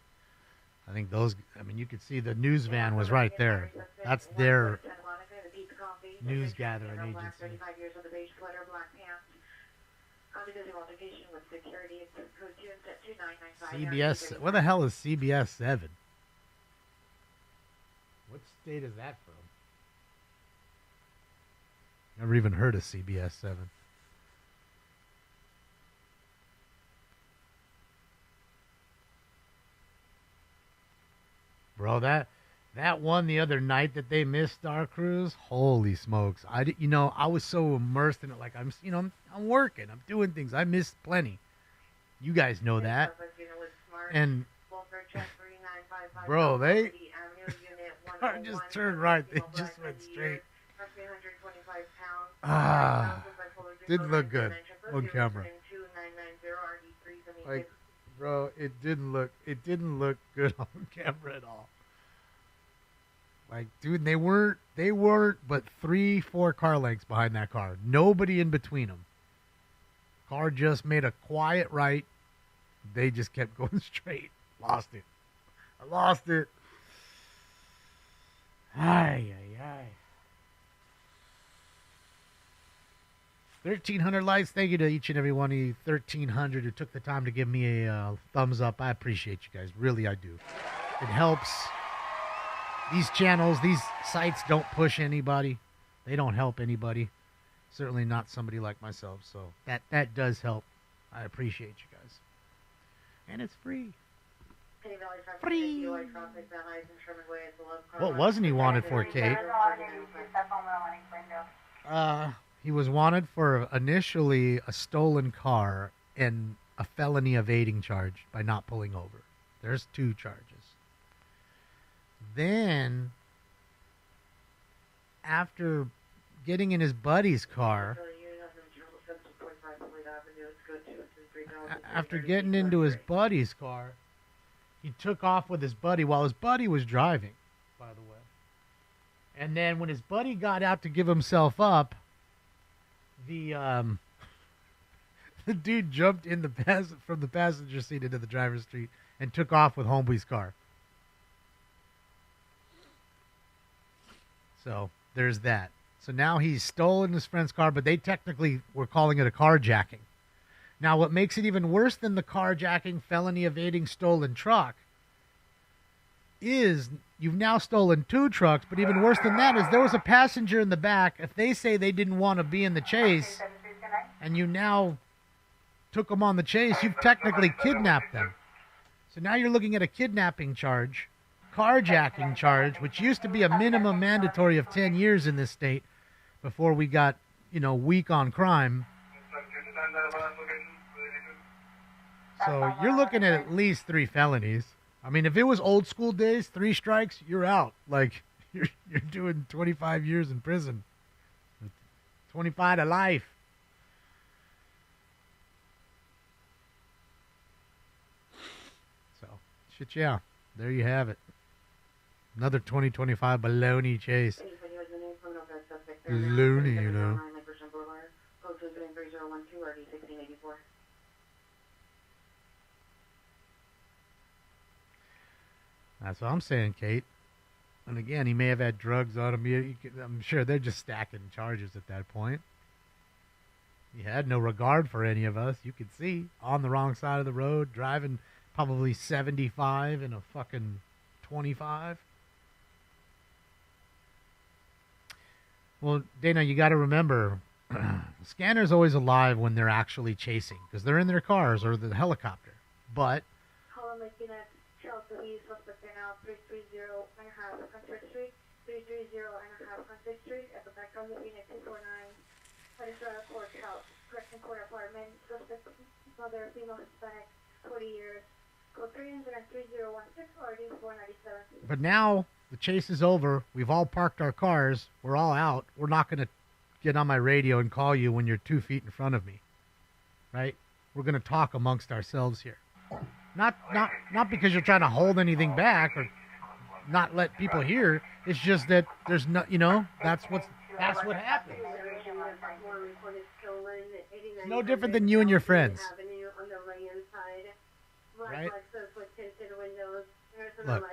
Speaker 2: I think those, I mean, you could see the news van was right there. That's their news gathering agency. CBS, where the hell is CBS 7? What state is that from? Never even heard of CBS 7. Bro, that one the other night that they missed our cruise, holy smokes. I was so immersed in it, like I'm working, I'm doing things. I missed plenty. You guys know that. And bro, they car just turned right. They just went straight. Didn't look good on camera. Like, bro, it didn't look good on camera at all. Like, dude, they weren't but 3-4 car lengths behind that car. Nobody in between them. Car just made a quiet right. They just kept going straight. Lost it. I lost it. Ay, ay, ay. 1,300 likes. Thank you to each and every one of you. 1,300 who took the time to give me a thumbs up. I appreciate you guys. Really, I do. It helps. These channels, these sites don't push anybody. They don't help anybody. Certainly not somebody like myself. So that does help. I appreciate you guys. And it's free. Free. What wasn't he wanted for, Kate? He was wanted for initially a stolen car and a felony evading charge by not pulling over. There's 2 charges. Then, after getting in his buddy's car, he took off with his buddy while his buddy was driving, by the way. And then when his buddy got out to give himself up, the dude jumped in from the passenger seat into the driver's seat and took off with homeboy's car. So there's that. So now he's stolen his friend's car, but they technically were calling it a carjacking. Now, what makes it even worse than the carjacking, felony evading, stolen truck is you've now stolen 2 trucks, but even worse than that is there was a passenger in the back. If they say they didn't want to be in the chase and you now took them on the chase, you've technically kidnapped them. So now you're looking at a kidnapping charge, carjacking charge, which used to be a minimum mandatory of 10 years in this state before we got, weak on crime. So you're looking at least 3 felonies. I mean, if it was old school days, 3 strikes, you're out. Like, you're doing 25 years in prison. 25 to life. So, shit, yeah. There you have it. Another 2025 baloney chase. loony, you know.
Speaker 7: Code 3012 RD 1684.
Speaker 2: That's what I'm saying, Kate. And again, he may have had drugs on him. I'm sure they're just stacking charges at that point. He had no regard for any of us. You could see on the wrong side of the road, driving probably 75 in a fucking 25. Well, Dana, you got to remember, the scanner's always alive when they're actually chasing because they're in their cars or the helicopter. But
Speaker 3: Colin Latina, Chelsea East, suspect now 330 and a half Country Street, 330 and a half Country Street, at the back of the Phoenix 249, Venezuela Courthouse, Correction Court Apartment, suspect mother, female Hispanic, 40 years, code 3016 RD 497.
Speaker 2: But now the chase is over. We've all parked our cars. We're all out. We're not going to get on my radio and call you when you're 2 feet in front of me, right? We're going to talk amongst ourselves here. Not because you're trying to hold anything back or not let people hear. It's just that there's no, that's what happens. It's no different than you and your friends. Right? Look.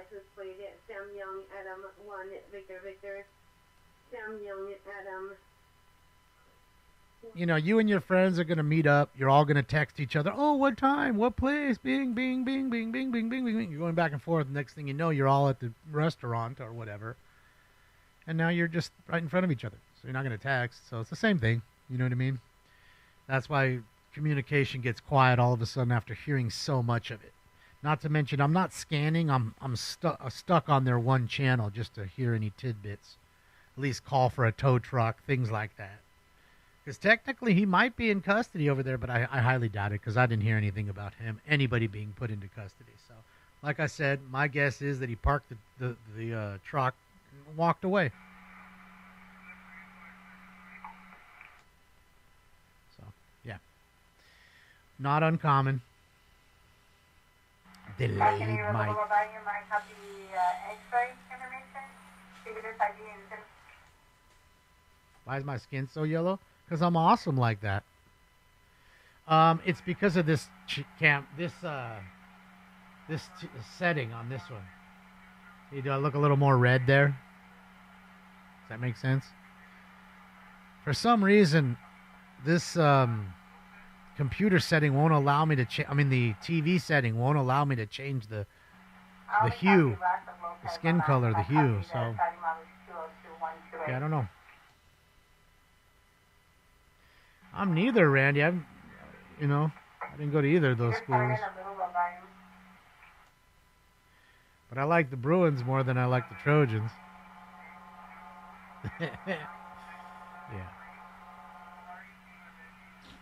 Speaker 7: Sam Young, Adam 1, Victor, Sam Young, Adam.
Speaker 2: You and your friends are going to meet up. You're all going to text each other. Oh, what time? What place? Bing, bing, bing, bing, bing, bing, bing, bing. You're going back and forth. Next thing you know, you're all at the restaurant or whatever. And now you're just right in front of each other. So you're not going to text. So it's the same thing. You know what I mean? That's why communication gets quiet all of a sudden after hearing so much of it. Not to mention, I'm not scanning. I'm stuck on their one channel just to hear any tidbits. At least call for a tow truck, things like that. Because technically he might be in custody over there, but I highly doubt it because I didn't hear anything about anybody being put into custody. So, like I said, my guess is that he parked the truck and walked away. So, yeah. Not uncommon. Delayed might. Why is my skin so yellow? Because I'm awesome like that. It's because of this setting on this one. Do I look a little more red there? Does that make sense? For some reason, this computer setting won't allow me to the TV setting won't allow me to change the hue, the skin color, the hue. So, yeah, I don't know. I'm neither, Randy. I didn't go to either of those schools. But I like the Bruins more than I like the Trojans. Yeah.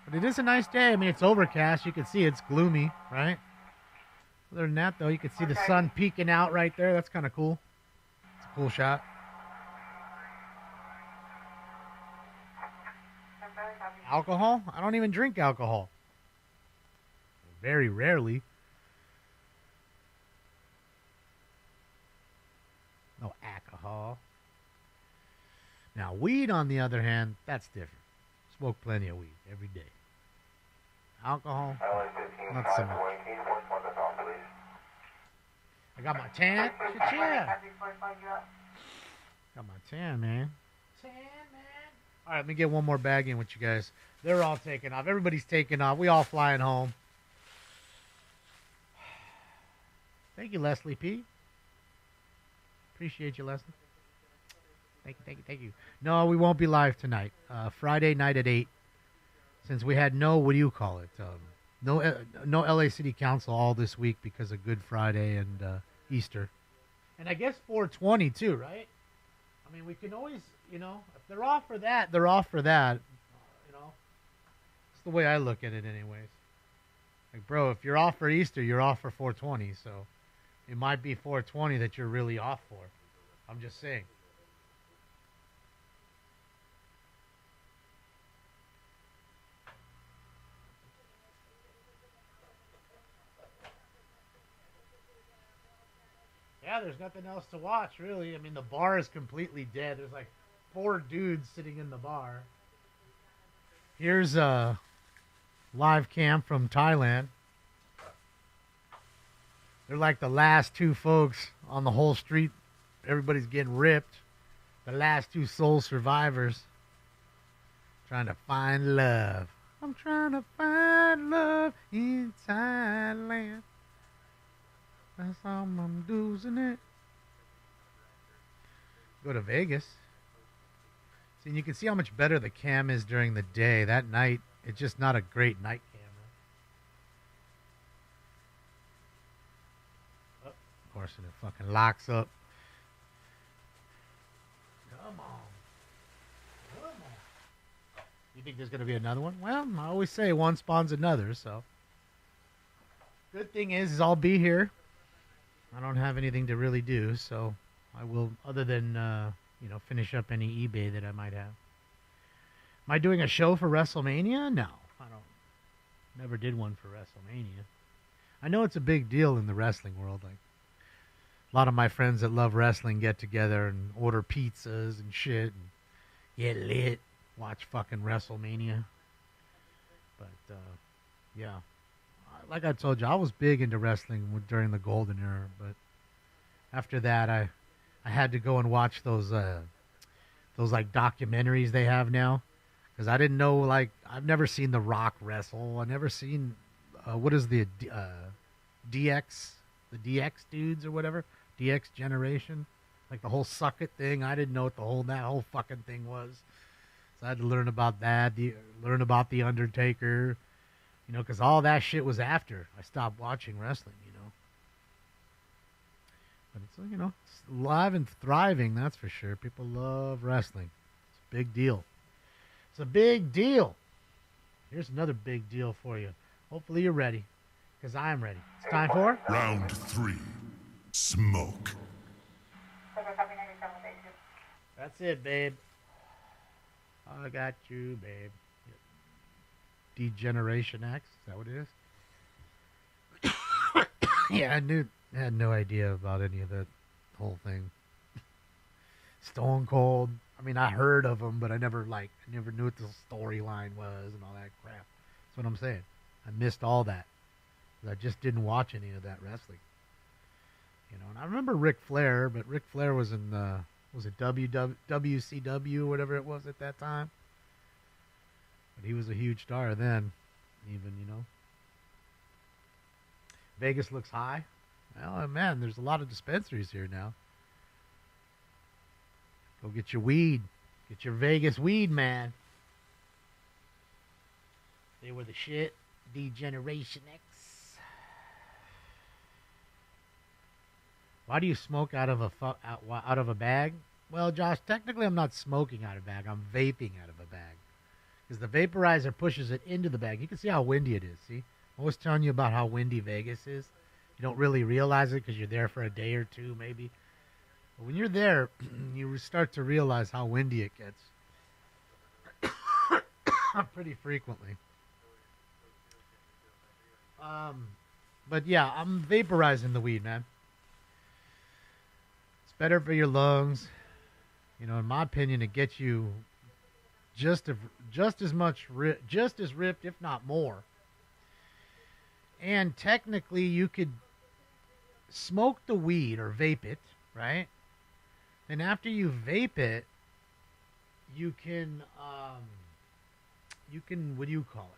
Speaker 2: But it is a nice day. I mean, it's overcast. You can see it's gloomy, right? Other than that, though, you can see the sun peeking out right there. That's kind of cool. It's a cool shot. Alcohol? I don't even drink alcohol. Very rarely. No alcohol. Now, weed, on the other hand, that's different. Smoke plenty of weed every day. Alcohol, not so much. I got my tan. Shit, yeah. Got my tan, man. All right, let me get one more bag in with you guys. They're all taking off. Everybody's taking off. We all flying home. Thank you, Leslie P. Appreciate you, Leslie. Thank you. No, we won't be live tonight. Friday night at 8. Since we had no, what do you call it? No LA City Council all this week because of Good Friday and Easter. And I guess 420 too, right? I mean, we can always, if they're off for that, they're off for that. It's the way I look at it anyways. Like, bro, if you're off for Easter, you're off for 420. So it might be 420 that you're really off for. I'm just saying. Yeah, there's nothing else to watch, really. I mean, the bar is completely dead. There's like poor dudes sitting in the bar. Here's a live cam from Thailand. They're like the last two folks on the whole street. Everybody's getting ripped. The last two sole survivors trying to find love. I'm trying to find love in Thailand. That's all I'm doing it. Go to Vegas. See, and you can see how much better the cam is during the day. That night, it's just not a great night camera. Oh, of course, and it fucking locks up. Come on. Come on. You think there's going to be another one? Well, I always say one spawns another, so. Good thing is I'll be here. I don't have anything to really do, so I will, other than, finish up any eBay that I might have. Am I doing a show for WrestleMania? No, I don't. Never did one for WrestleMania. I know it's a big deal in the wrestling world. Like, a lot of my friends that love wrestling get together and order pizzas and shit and get lit, watch fucking WrestleMania. But, yeah. Like I told you, I was big into wrestling during the golden era, but after that, I had to go and watch those like documentaries they have now, because I didn't know, like, I've never seen The Rock wrestle. I've never seen what is the DX dudes or whatever, DX generation, like the whole suck it thing. I didn't know what that whole fucking thing was, so I had to learn about that. Learn about the Undertaker. Because all that shit was after I stopped watching wrestling, But it's, it's live and thriving, that's for sure. People love wrestling. It's a big deal. It's a big deal. Here's another big deal for you. Hopefully you're ready, because I'm ready. It's time for...
Speaker 4: Round 3. Smoke.
Speaker 2: That's it, babe. I got you, babe. Degeneration X, is that what it is? Yeah, I had no idea about any of that whole thing. Stone Cold. I mean, I heard of them, but I never knew what the storyline was and all that crap. That's what I'm saying. I missed all that. I just didn't watch any of that wrestling. And I remember Ric Flair, but Ric Flair was in was it WCW or whatever it was at that time? But he was a huge star then, even, Vegas looks high. Well, man, there's a lot of dispensaries here now. Go get your weed. Get your Vegas weed, man. They were the shit. Degeneration X. Why do you smoke out of a bag? Well, Josh, technically I'm not smoking out of a bag. I'm vaping out of a bag. Because the vaporizer pushes it into the bag. You can see how windy it is, see? I was telling you about how windy Vegas is. You don't really realize it because you're there for a day or two, maybe. But when you're there, you start to realize how windy it gets. Pretty frequently. But yeah, I'm vaporizing the weed, man. It's better for your lungs. In my opinion, it gets you just as ripped, if not more. And technically, you could smoke the weed or vape it, right? Then after you vape it, you can what do you call it?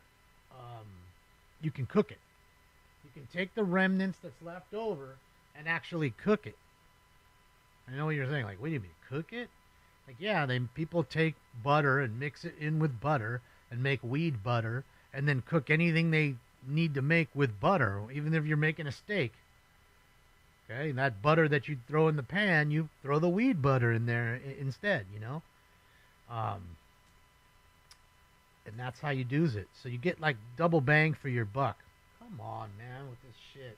Speaker 2: You can cook it. You can take the remnants that's left over and actually cook it. I know what you're saying. Like, what do you mean, cook it? Like, yeah, people take butter and mix it in with butter and make weed butter and then cook anything they need to make with butter, even if you're making a steak. Okay, and that butter that you throw in the pan, you throw the weed butter in there instead, and that's how you do it. So you get like double bang for your buck. Come on, man, with this shit.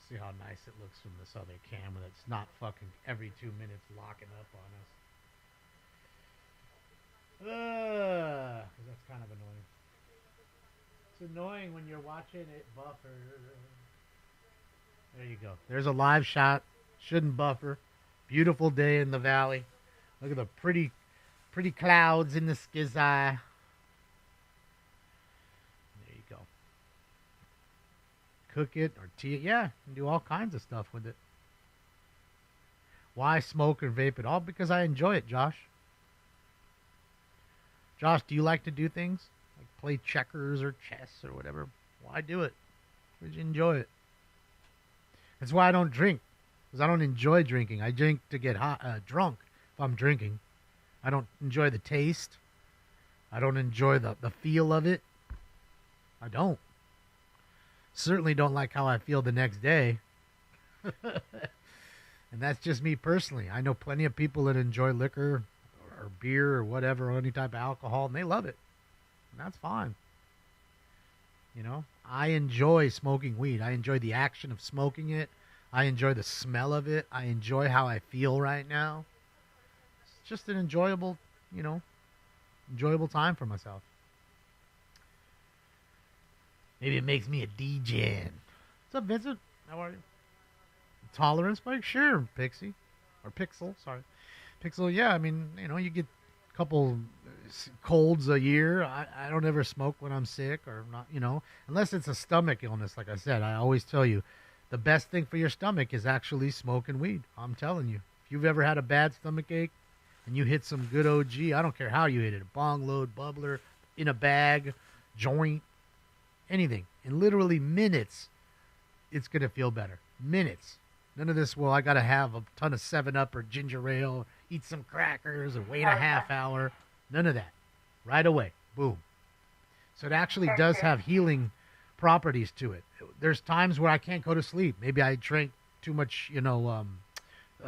Speaker 2: See how nice it looks from this other camera that's not fucking every 2 minutes locking up on us. 'Cause that's kind of annoying. annoying when you're watching it buffer. There you go. There's a live shot. Shouldn't buffer. Beautiful day in the valley. Look at the pretty clouds in the sky. There you go. Cook it or tea it. Yeah, you can do all kinds of stuff with it. Why smoke or vape it? All because I enjoy it, Josh. Josh, do you like to do things? Like play checkers or chess or whatever? Why do it? Because you enjoy it. That's why I don't drink. Because I don't enjoy drinking. I drink to get drunk if I'm drinking. I don't enjoy the taste. I don't enjoy the feel of it. I don't. Certainly don't like how I feel the next day. And that's just me personally. I know plenty of people that enjoy liquor or beer or whatever, or any type of alcohol, and they love it. And that's fine. You know, I enjoy smoking weed. I enjoy the action of smoking it. I enjoy the smell of it. I enjoy how I feel right now. It's just an enjoyable time for myself. Maybe it makes me a DJ. What's up, Vincent? How are you? Tolerance spike? Sure, Pixie. Or Pixel, sorry. Pixel, yeah, I mean, you get a couple colds a year. I don't ever smoke when I'm sick or not, unless it's a stomach illness. Like I said, I always tell you, the best thing for your stomach is actually smoking weed. I'm telling you. If you've ever had a bad stomach ache and you hit some good OG, I don't care how you hit it, a bong load, bubbler, in a bag, joint, anything. In literally minutes, it's going to feel better. Minutes. None of this, well, I got to have a ton of 7-Up or ginger ale, eat some crackers, or wait a half hour. None of that. Right away. Boom. So it actually does have healing properties to it. There's times where I can't go to sleep. Maybe I drank too much,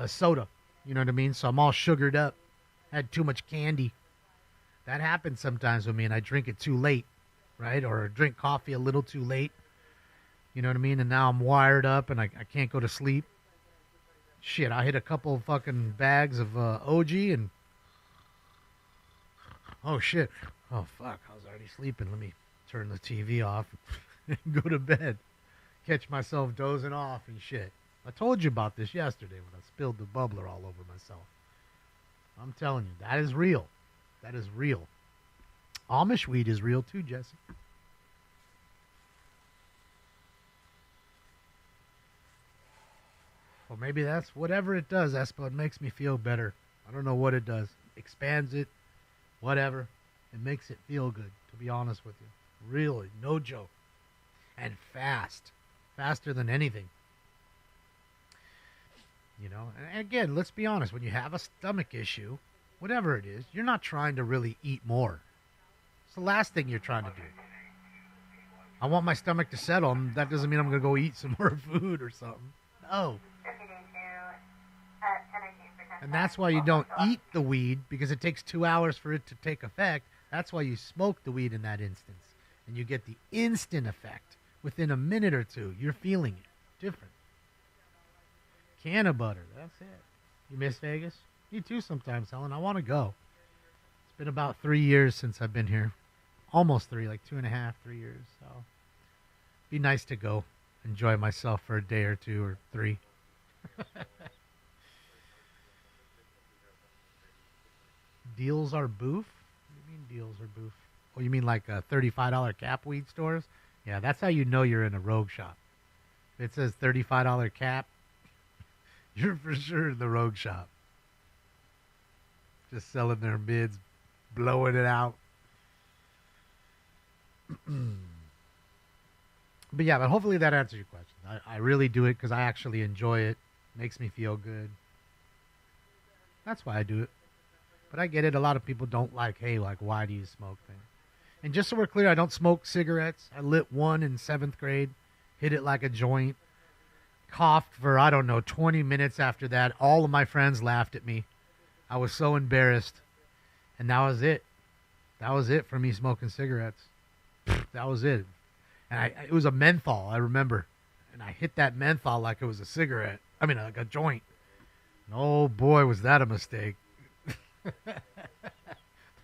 Speaker 2: soda. You know what I mean? So I'm all sugared up. Had too much candy. That happens sometimes with me, and I drink it too late, right? Or drink coffee a little too late. You know what I mean? And now I'm wired up, and I can't go to sleep. Shit, I hit a couple of fucking bags of OG, and... Oh, shit. Oh, fuck. I was already sleeping. Let me turn the TV off and go to bed. Catch myself dozing off and shit. I told you about this yesterday when I spilled the bubbler all over myself. I'm telling you, that is real. That is real. Amish weed is real too, Jesse. Well, maybe that's whatever it does, Espo. It makes me feel better. I don't know what it does. Expands it, whatever. It makes it feel good, to be honest with you. Really, no joke. And fast. Faster than anything. And again, let's be honest. When you have a stomach issue, whatever it is, you're not trying to really eat more. It's the last thing you're trying to do. I want my stomach to settle, and that doesn't mean I'm going to go eat some more food or something. No. And that's why you don't eat the weed, because it takes 2 hours for it to take effect. That's why you smoke the weed in that instance. And you get the instant effect. Within a minute or two, you're feeling it. Different. Can of butter. That's it. You miss Vegas? Me too sometimes, Helen. I want to go. It's been about 3 years since I've been here. Almost 3, like 2.5, 3 years. So, be nice to go. Enjoy myself for a day or 2 or 3. Deals are boof? What do you mean deals are boof? Oh, you mean like $35 cap weed stores? Yeah, that's how you know you're in a rogue shop. If it says $35 cap, you're for sure in the rogue shop. Just selling their mids, blowing it out. But yeah, but hopefully that answers your question. I really do it because I actually enjoy it. Makes me feel good. That's why I do it. But I get it. A lot of people don't like, hey, like, why do you smoke things? And just so we're clear, I don't smoke cigarettes. I lit one in 7th grade, hit it like a joint, coughed for, 20 minutes after that. All of my friends laughed at me. I was so embarrassed. And that was it. That was it for me smoking cigarettes. That was it. And it was a menthol, I remember. And I hit that menthol like it was a cigarette. I mean, like a joint. And oh, boy, was that a mistake.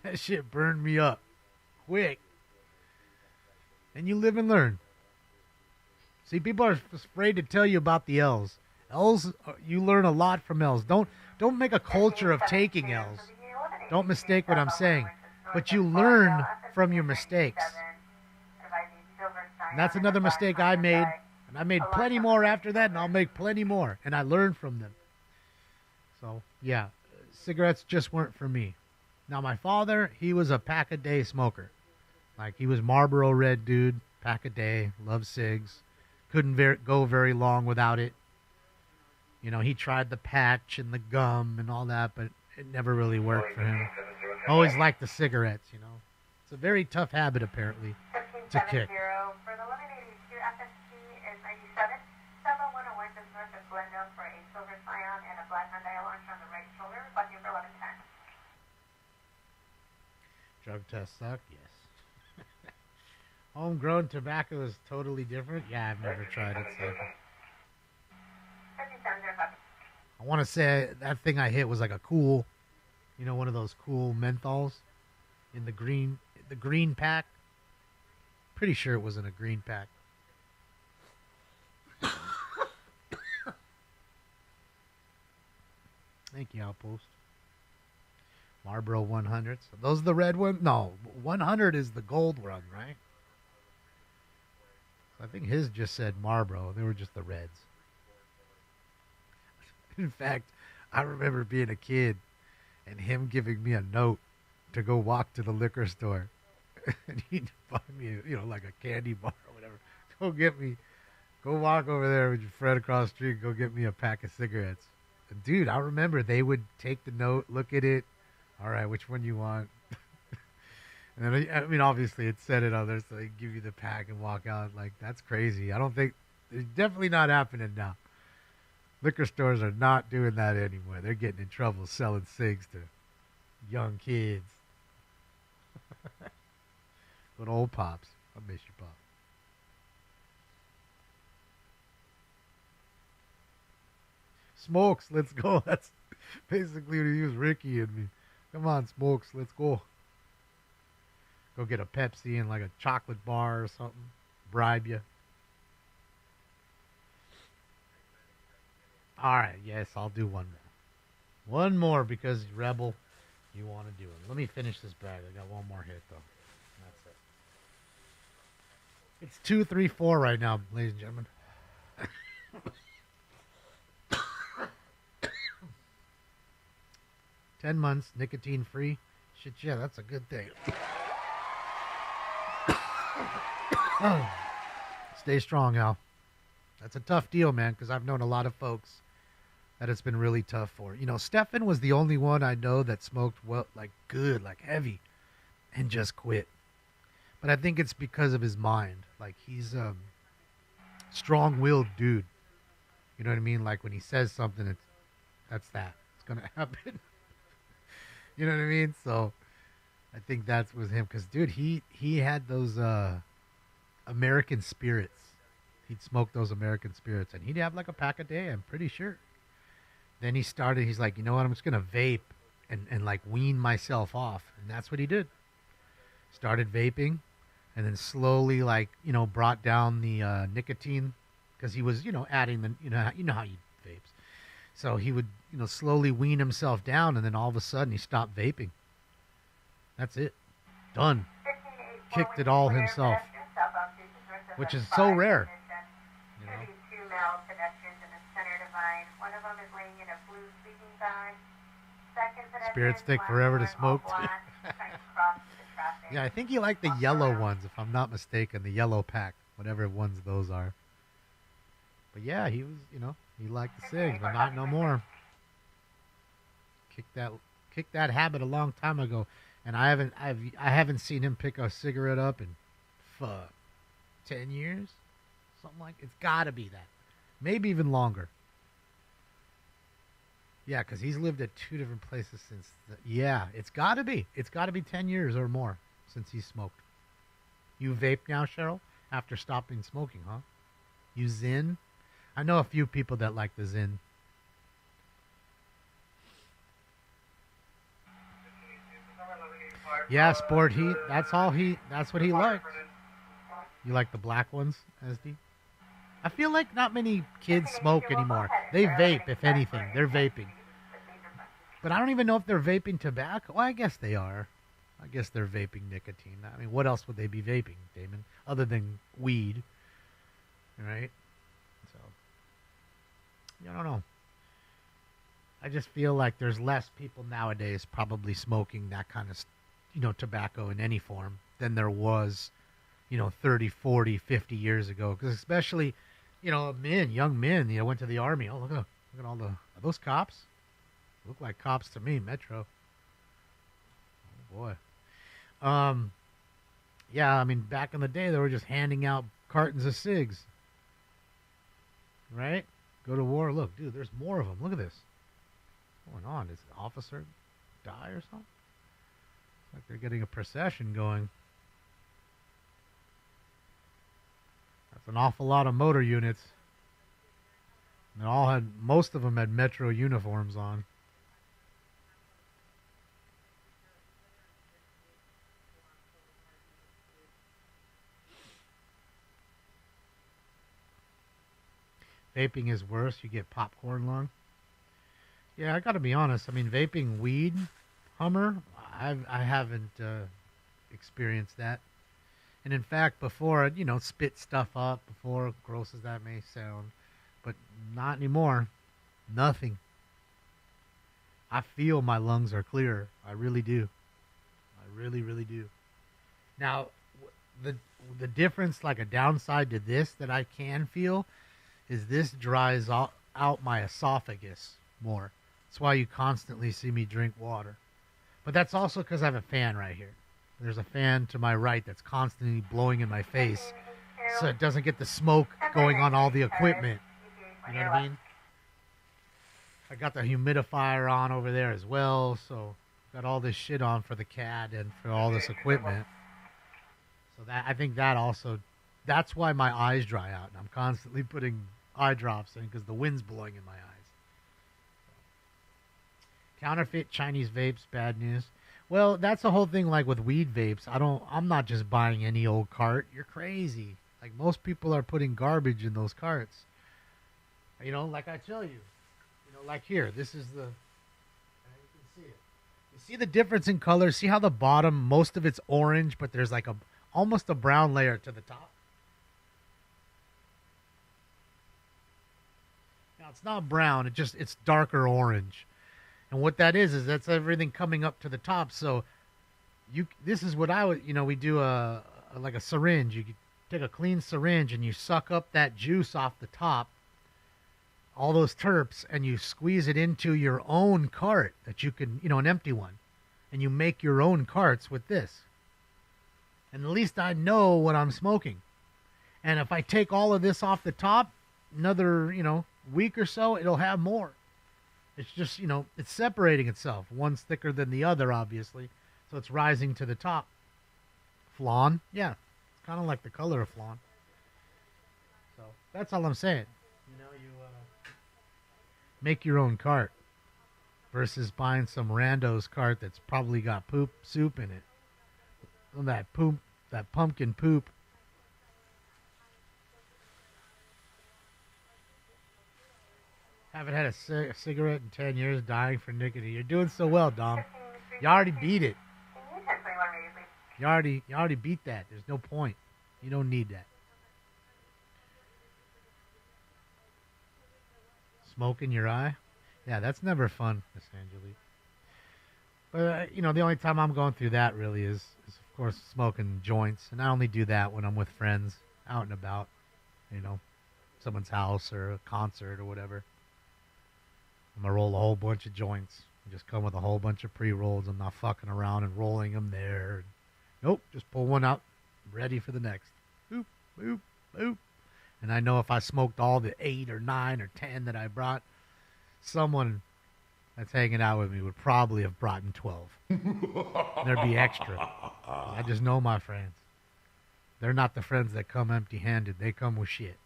Speaker 2: That shit burned me up quick. And you live and learn. See, people are afraid to tell you about the L's. L's, you learn a lot from L's. Don't make a culture of taking L's. Don't mistake what I'm saying. But you learn from your mistakes. And that's another mistake I made. And I made plenty more after that, and I'll make plenty more. And I learned from them. So, yeah, cigarettes just weren't for me. Now, my father, he was a pack-a-day smoker. Like, he was Marlboro Red dude, pack-a-day, loved cigs. Couldn't go very long without it. You know, he tried the patch and the gum and all that, but it never really worked for him. Always liked the cigarettes, you know. It's a very tough habit, apparently, to kick.
Speaker 3: For the 1182 FST is 97. 7101 just north of Glendale for a silver Scion and a black Hyundai launch on the right shoulder. Requesting for 1110.
Speaker 2: Drug test suck? Yes. Homegrown tobacco is totally different? Yeah, I've never tried it, so. I want to say that thing I hit was like a cool, you know, one of those cool menthols in the green pack. Pretty sure it was in a green pack. Thank you, Outpost. Marlboro 100s. Those are the red ones? No, 100 is the gold one, right? I think his just said Marlboro. They were just the reds. In fact, I remember being a kid and him giving me a note to go walk to the liquor store. And he'd buy me, you know, like a candy bar or whatever. Go walk over there with your friend across the street and go get me a pack of cigarettes. And dude, I remember they would take the note, look at it. All right, which one you want? And then, I mean, obviously it said it on there, so they give you the pack and walk out. Like, that's crazy. I don't think, it's definitely not happening now. Liquor stores are not doing that anymore. They're getting in trouble selling cigs to young kids. But old Pops. I miss you, Pop. Smokes, let's go. That's basically what he was, Ricky and me. Come on, Smokes, let's go. Go get a Pepsi and like a chocolate bar or something. Bribe you. All right, yes, I'll do one more. One more because, Rebel, you want to do it. Let me finish this bag. I got one more hit, though. That's it. It's 2, 3, 4 right now, ladies and gentlemen. 10 months, nicotine-free. Shit, yeah, that's a good thing. Stay strong, Al. That's a tough deal, man, because I've known a lot of folks that it's been really tough for. You know, Stefan was the only one I know that smoked well, like good, like heavy, and just quit. But I think it's because of his mind. Like, he's a strong-willed dude. You know what I mean? Like, when he says something, that's that. It's going to happen. You know what I mean? So I think that was him. Because, dude, he had those American spirits. He'd smoke those American spirits. And he'd have like a pack a day, I'm pretty sure. Then he's like, you know what? I'm just going to vape and like wean myself off. And that's what he did. Started vaping. And then slowly, like, you know, brought down the nicotine. Because he was, you know, adding the, you know how you vapes. So he would, you know, slowly wean himself down. And then all of a sudden he stopped vaping. That's it. Done. Kicked it all himself. Which is so rare. You know?
Speaker 3: Two male pedestrians in the center divide. One of them is laying in a blue sleeping bag. Second pedestrian,
Speaker 2: Spirits take forever to smoke. Yeah, I think he liked the yellow ones, if I'm not mistaken. The yellow pack, whatever ones those are. But yeah, he was, you know, he liked the cigs, but not no more. Kicked that habit a long time ago, and I haven't seen him pick a cigarette up in 10 years, something like. It's got to be that, maybe even longer. Yeah, because he's lived at 2 different places since. Yeah, it's got to be. It's got to be 10 years or more since he smoked. You vape now, Cheryl, after stopping smoking, huh? You Zyn? I know a few people that like the Zyn. Yeah, Sport Heat. That's what he liked. You like the black ones, SD? I feel like not many kids smoke anymore. They vape, if anything. They're vaping. But I don't even know if they're vaping tobacco. Well, I guess they are. I guess they're vaping nicotine. I mean, what else would they be vaping, Damon? Other than weed. Right? So, I don't know. I just feel like there's less people nowadays probably smoking that kind of, tobacco in any form than there was, 30, 40, 50 years ago. Because especially, young men, went to the army. Oh, look at all are those cops? Look like cops to me, Metro. Oh, boy. Yeah, I mean, back in the day, they were just handing out cartons of cigs. Right? Go to war. Look, dude, there's more of them. Look at this. What's going on? Is an officer die or something? It's like they're getting a procession going. That's an awful lot of motor units. And most of them had Metro uniforms on. Vaping is worse. You get popcorn lung. Yeah, I got to be honest. I mean, vaping weed, Hummer, I haven't experienced that. And in fact, before, spit stuff up, before, gross as that may sound, but not anymore. Nothing. I feel my lungs are clear. I really do. I really, really do. Now, the difference, like a downside to this that I can feel, is this dries out my esophagus more. That's why you constantly see me drink water. But that's also because I have a fan right here. There's a fan to my right that's constantly blowing in my face, so it doesn't get the smoke going on all the equipment. You know what I mean? I got the humidifier on over there as well, so got all this shit on for the CAD and for all this equipment. So I think that's why my eyes dry out, and I'm constantly putting eye drops in because the wind's blowing in my eyes. Counterfeit Chinese vapes, bad news. Well, that's the whole thing. Like with weed vapes, I'm not just buying any old cart. You're crazy. Like most people are putting garbage in those carts. Like I tell you, like here, this is you can see it. You see the difference in color? See how the bottom, most of it's orange, but there's like almost a brown layer to the top. Now it's not brown. It's darker orange. And what that is that's everything coming up to the top. So this is what I would, we do like a syringe. You take a clean syringe and you suck up that juice off the top, all those terps, and you squeeze it into your own cart that you can, an empty one. And you make your own carts with this. And at least I know what I'm smoking. And if I take all of this off the top, another, week or so, it'll have more. It's just, it's separating itself. One's thicker than the other, obviously. So it's rising to the top. Flan? Yeah. It's kind of like the color of flan. So that's all I'm saying. You make your own cart versus buying some rando's cart that's probably got soup in it. And that pumpkin poop. Haven't had a cigarette in 10 years, dying for nicotine. You're doing so well, Dom. You already beat it. You already beat that. There's no point. You don't need that. Smoke in your eye? Yeah, that's never fun, Miss Angelique. But, the only time I'm going through that really is of course, smoking joints. And I only do that when I'm with friends, out and about, someone's house or a concert or whatever. I'm going to roll a whole bunch of joints. And just come with a whole bunch of pre-rolls. I'm not fucking around and rolling them there. Nope, just pull one out, ready for the next. Boop, boop, boop. And I know if I smoked all the 8 or 9 or 10 that I brought, someone that's hanging out with me would probably have brought in 12. There'd be extra. I just know my friends. They're not the friends that come empty-handed. They come with shit.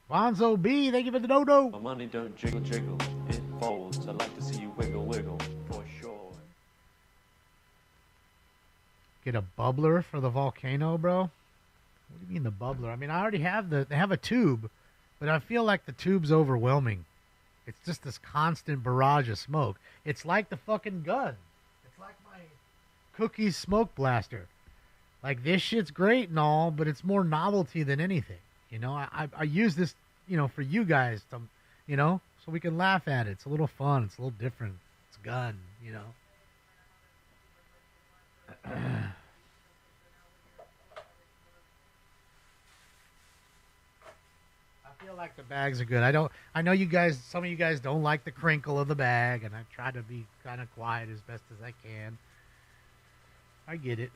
Speaker 2: Bonzo B, thank you for the dodo.
Speaker 9: My money don't jiggle jiggle, it folds. I'd like to see you wiggle wiggle, for sure.
Speaker 2: Get a bubbler for the volcano, bro? What do you mean the bubbler? I mean, I already have they have a tube, but I feel like the tube's overwhelming. It's just this constant barrage of smoke. It's like the fucking gun. It's like my Cookies smoke blaster. Like, this shit's great and all, but it's more novelty than anything. You know, I use this, you know, for you guys to, you know, so we can laugh at it. It's a little fun. It's a little different. It's a gun, you know. I feel like the bags are good. I know you guys, some of you guys don't like the crinkle of the bag, and I try to be kind of quiet as best as I can. I get it.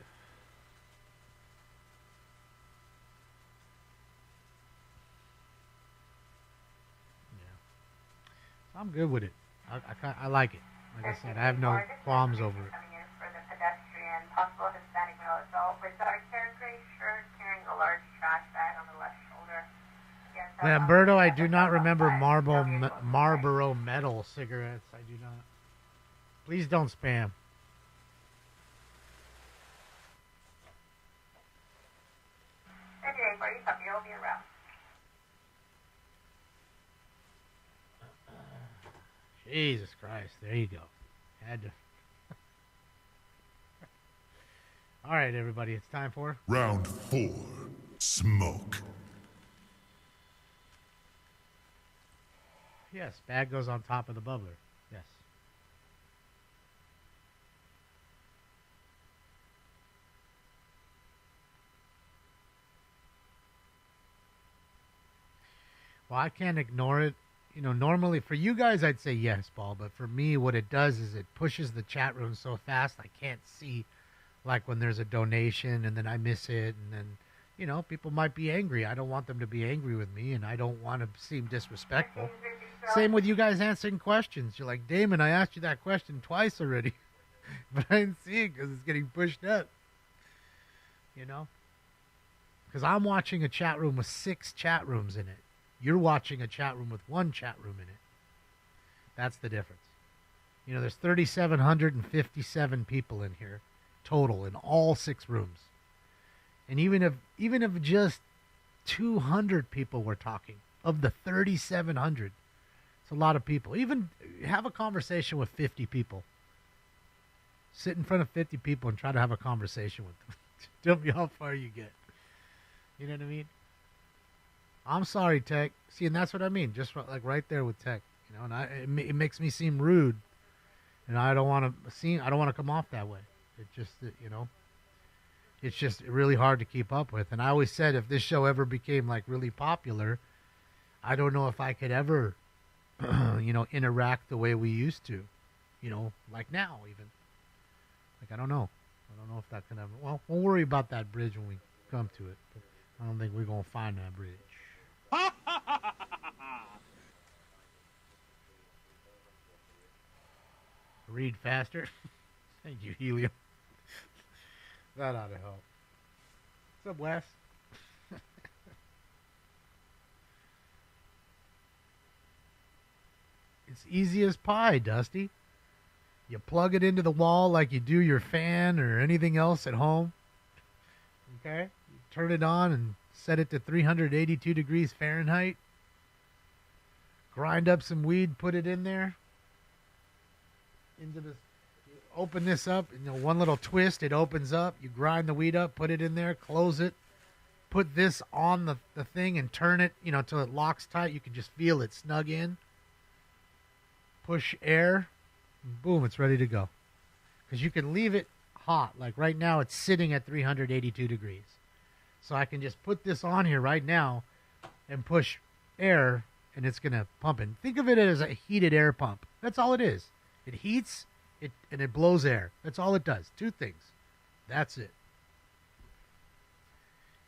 Speaker 2: Yeah. So I'm good with it. I like it. Like I said, I have no qualms over it.
Speaker 10: Coming in for the pedestrian, possible Hispanic male adult with dark hair, gray shirt, carrying a large trash bag on the left shoulder.
Speaker 2: Lamberto, I do not remember Marlboro Metal cigarettes. I do not. Please don't spam. Jesus Christ. There you go. Had to. All right, everybody. It's time for
Speaker 4: Round 4. Smoke.
Speaker 2: Yes, bag goes on top of the bubbler. Yes. Well, I can't ignore it. You know, normally for you guys, I'd say yes, Paul. But for me, what it does is it pushes the chat room so fast I can't see, like when there's a donation and then I miss it. And then, you know, people might be angry. I don't want them to be angry with me, and I don't want to seem disrespectful. Same with you guys answering questions. You're like, Damon, I asked you that question twice already, but I didn't see it because it's getting pushed up. You know? Because I'm watching a chat room with 6 chat rooms in it. You're watching a chat room with 1 chat room in it. That's the difference. You know, there's 3,757 people in here total in all 6 rooms. And even if just 200 people were talking of the 3,700, it's a lot of people. Even have a conversation with 50 people. Sit in front of 50 people and try to have a conversation with them. Tell me how far you get. You know what I mean? I'm sorry, Tech. See, and that's what I mean. Just like right there with Tech, you know. And it makes me seem rude, and I don't want to come off that way. It just, you know, it's just really hard to keep up with. And I always said, if this show ever became like really popular, I don't know if I could ever, you know, interact the way we used to, you know, like now even. Like, I don't know if that can ever. Well, we'll worry about that bridge when we come to it. But I don't think we're gonna find that bridge. Read faster. Thank you, Helium. That ought to help. What's up, Wes? It's easy as pie, Dusty. You plug it into the wall like you do your fan or anything else at home. Okay? You turn it on and set it to 382 degrees Fahrenheit. Grind up some weed, put it in there. Into this, you open this up, you know, one little twist, it opens up. You grind the weed up, put it in there, close it. Put this on the thing and turn it, you know, till it locks tight. You can just feel it snug in. Push air. Boom, it's ready to go. Because you can leave it hot. Like right now, it's sitting at 382 degrees. So I can just put this on here right now and push air, and it's going to pump in. Think of it as a heated air pump. That's all it is. It heats and it blows air. That's all it does. 2 things. That's it.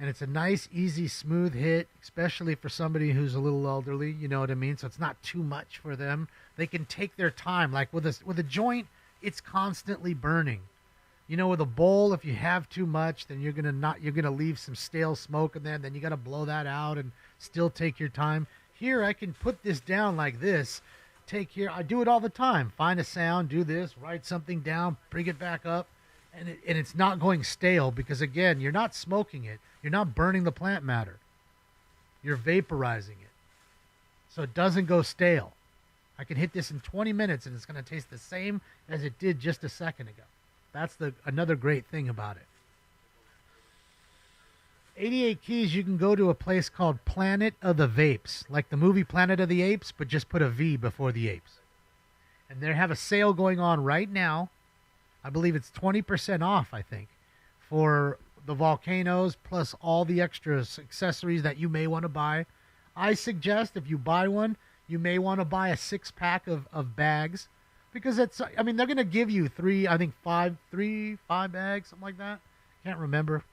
Speaker 2: And it's a nice, easy, smooth hit, especially for somebody who's a little elderly, you know what I mean? So it's not too much for them. They can take their time. Like with a joint, it's constantly burning. You know, with a bowl, if you have too much, then you're gonna leave some stale smoke in there. Then you gotta blow that out and still take your time. Here, I can put this down like this. Take here, I do it all the time. Find a sound, do this, write something down, bring it back up. and it's not going stale because, again, you're not smoking it. You're not burning the plant matter. You're vaporizing it. So it doesn't go stale. I can hit this in 20 minutes and it's going to taste the same as it did just a second ago. That's another great thing about it. 88 Keys, you can go to a place called Planet of the Vapes, like the movie Planet of the Apes, but just put a V before the apes. And they have a sale going on right now. I believe it's 20% off, I think, for the volcanoes plus all the extra accessories that you may want to buy. I suggest if you buy one, you may want to buy a 6-pack of bags because they're going to give you five bags, something like that. Can't remember.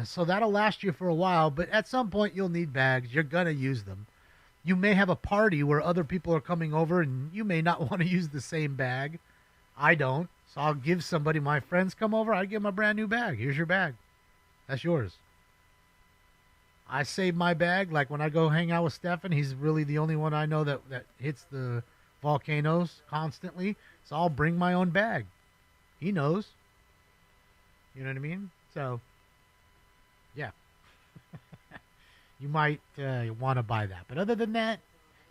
Speaker 2: So that'll last you for a while, but at some point you'll need bags. You're going to use them. You may have a party where other people are coming over and you may not want to use the same bag. I don't. So I'll give somebody, my friends come over, I give them a brand new bag. Here's your bag. That's yours. I save my bag. Like when I go hang out with Stefan, he's really the only one I know that hits the volcanoes constantly. So I'll bring my own bag. He knows. You know what I mean? So, yeah. You might want to buy that. But other than that,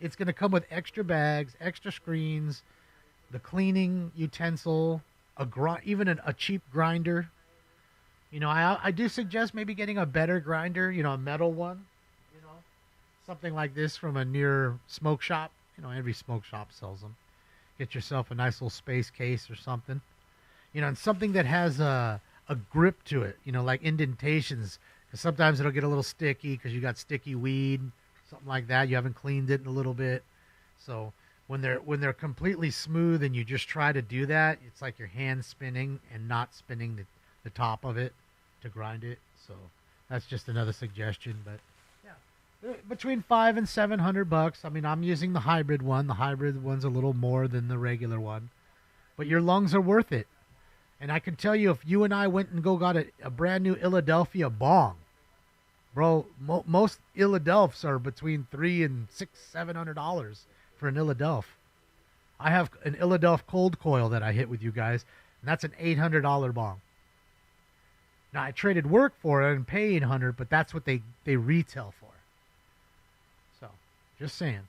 Speaker 2: it's going to come with extra bags, extra screens, the cleaning utensil, even a cheap grinder. You know, I do suggest maybe getting a better grinder, you know, a metal one, you know, something like this from a near smoke shop. You know, every smoke shop sells them. Get yourself a nice little space case or something, you know, and something that has a grip to it, you know, like indentations, because sometimes it'll get a little sticky because you got sticky weed, something like that. You haven't cleaned it in a little bit. So when they're completely smooth and you just try to do that, it's like your hand spinning and not spinning the top of it to grind it. So that's just another suggestion. But yeah, between $500 and $700. I mean, I'm using the hybrid one. The hybrid one's a little more than the regular one, but your lungs are worth it. And I can tell you, if you and I went and got a brand new Philadelphia bong, bro, most Philadelphs are between $300 and $700 for an Philadelph. I have an Philadelph cold coil that I hit with you guys, and that's an $800 bong. Now I traded work for it and paid $800, but that's what they retail for. So, just saying.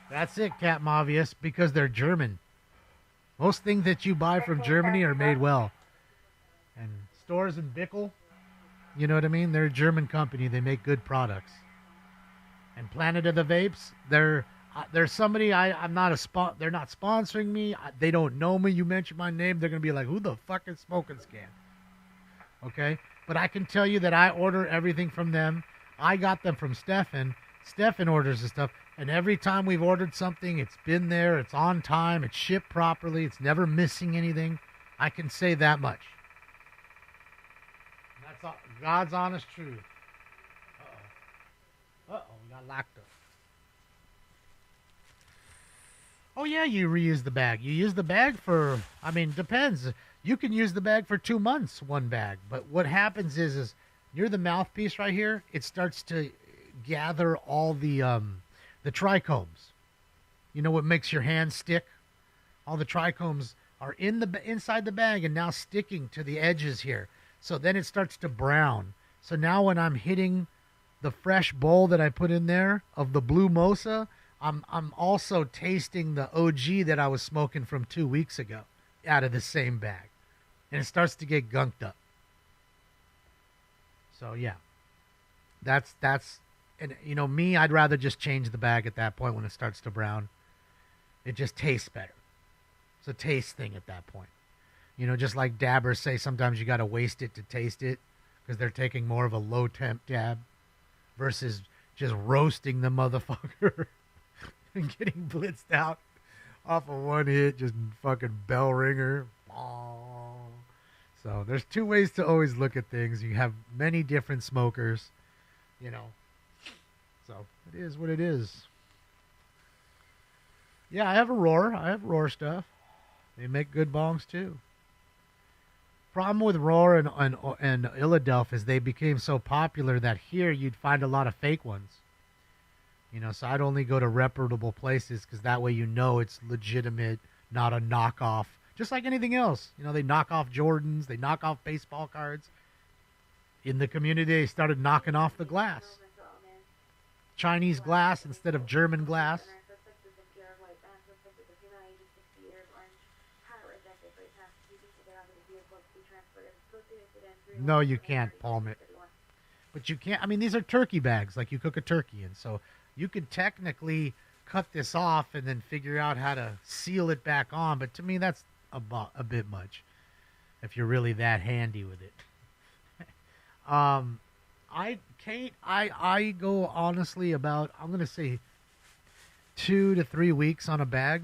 Speaker 2: That's it, Captain Obvious, because they're German. Most things that you buy from Germany are made well. And stores in Bickel, you know what I mean? They're a German company. They make good products. And Planet of the Vapes, there's somebody, I'm not they're not sponsoring me. They don't know me. You mention my name, they're going to be like, who the fuck is Smoking Scan? Okay? But I can tell you that I order everything from them. I got them from Stefan. Stefan orders the stuff. And every time we've ordered something, it's been there, it's on time, it's shipped properly, it's never missing anything. I can say that much. And that's God's honest truth. Uh-oh, we got locked up. Oh, yeah, you reuse the bag. You use the bag for, depends. You can use the bag for 2 months, one bag. But what happens is near the mouthpiece right here, it starts to gather all the trichomes. You know what makes your hand stick? All the trichomes are inside the bag and now sticking to the edges here. So then it starts to brown. So now when I'm hitting the fresh bowl that I put in there of the Blue Mosa, I'm also tasting the OG that I was smoking from 2 weeks ago out of the same bag. And it starts to get gunked up. So yeah. That's and you know me, I'd rather just change the bag at that point when it starts to brown. It just tastes better. It's a taste thing at that point. You know, just like dabbers say, sometimes you got to waste it to taste it because they're taking more of a low temp dab versus just roasting the motherfucker and getting blitzed out off of one hit, just fucking bell ringer. So there's two ways to always look at things. You have many different smokers, you know. So it is what it is. Yeah, I have a Roar. I have Roar stuff. They make good bongs too. Problem with Roar and Philadelphia is they became so popular that here you'd find a lot of fake ones. You know, so I'd only go to reputable places because that way you know it's legitimate, not a knockoff. Just like anything else. You know, they knock off Jordans, they knock off baseball cards. In the community, they started knocking off the glass. Chinese glass instead of German glass. No, you can't palm it. But you can't, I mean, these are turkey bags, like you cook a turkey in. So you could technically cut this off and then figure out how to seal it back on. But to me, that's a bit much if you're really that handy with it. I go honestly about, I'm going to say 2 to 3 weeks on a bag.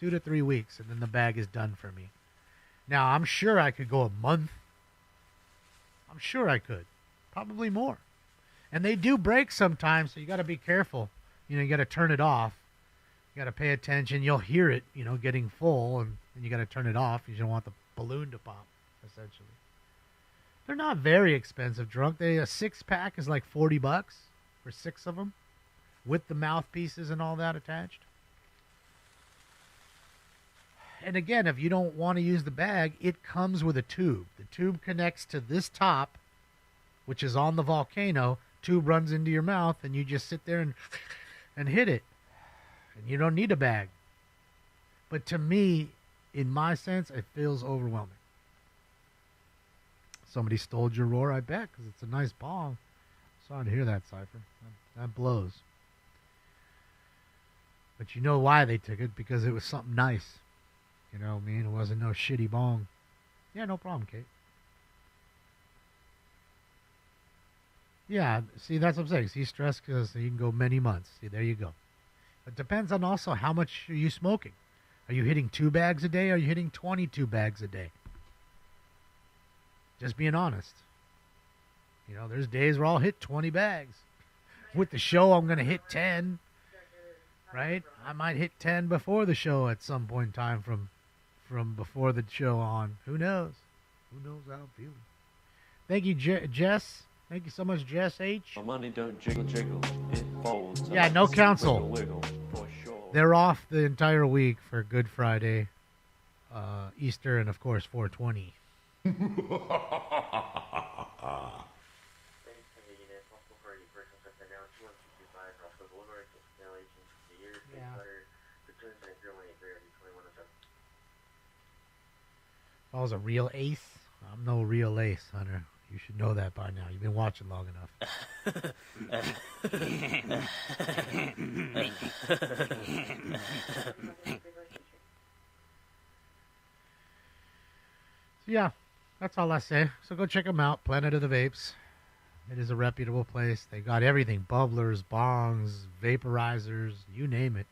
Speaker 2: 2 to 3 weeks, and then the bag is done for me. Now, I'm sure I could go a month. I'm sure I could. Probably more. And they do break sometimes, so you got to be careful. You know, you got to turn it off. You got to pay attention. You'll hear it, you know, getting full, and you got to turn it off. You don't want the balloon to pop, essentially. They're not very expensive, drunk. A 6-pack is like $40 for 6 of them, with the mouthpieces and all that attached. And again, if you don't want to use the bag, it comes with a tube. The tube connects to this top, which is on the volcano. Tube runs into your mouth, and you just sit there and hit it. And you don't need a bag. But to me, in my sense, it feels overwhelming. Somebody stole your roar, I bet, because it's a nice bong. Sorry to hear that, Cypher. That blows. But you know why they took it, because it was something nice. You know what I mean? It wasn't no shitty bong. Yeah, no problem, Kate. Yeah, see, that's what I'm saying. See, stress, because you can go many months. See, there you go. It depends on also how much are you smoking. Are you hitting 2 bags a day? Or are you hitting 22 bags a day? Just being honest. You know, there's days where I'll hit 20 bags. With the show, I'm going to hit 10. Right? I might hit 10 before the show at some point in time from before the show on. Who knows? Who knows how I'm feeling? Thank you, Jess. Thank you so much, Jess H.
Speaker 9: My money don't jiggle, it folds.
Speaker 2: Yeah, no council.
Speaker 9: Wiggle, for sure.
Speaker 2: They're off the entire week for Good Friday, Easter, and of course 420. If I was a real ace, I'm no real ace, Hunter. You should know that by now. You've been watching long enough. So yeah, that's all I say. So go check them out, Planet of the Vapes. It is a reputable place. They got everything. Bubblers, bongs, vaporizers, you name it.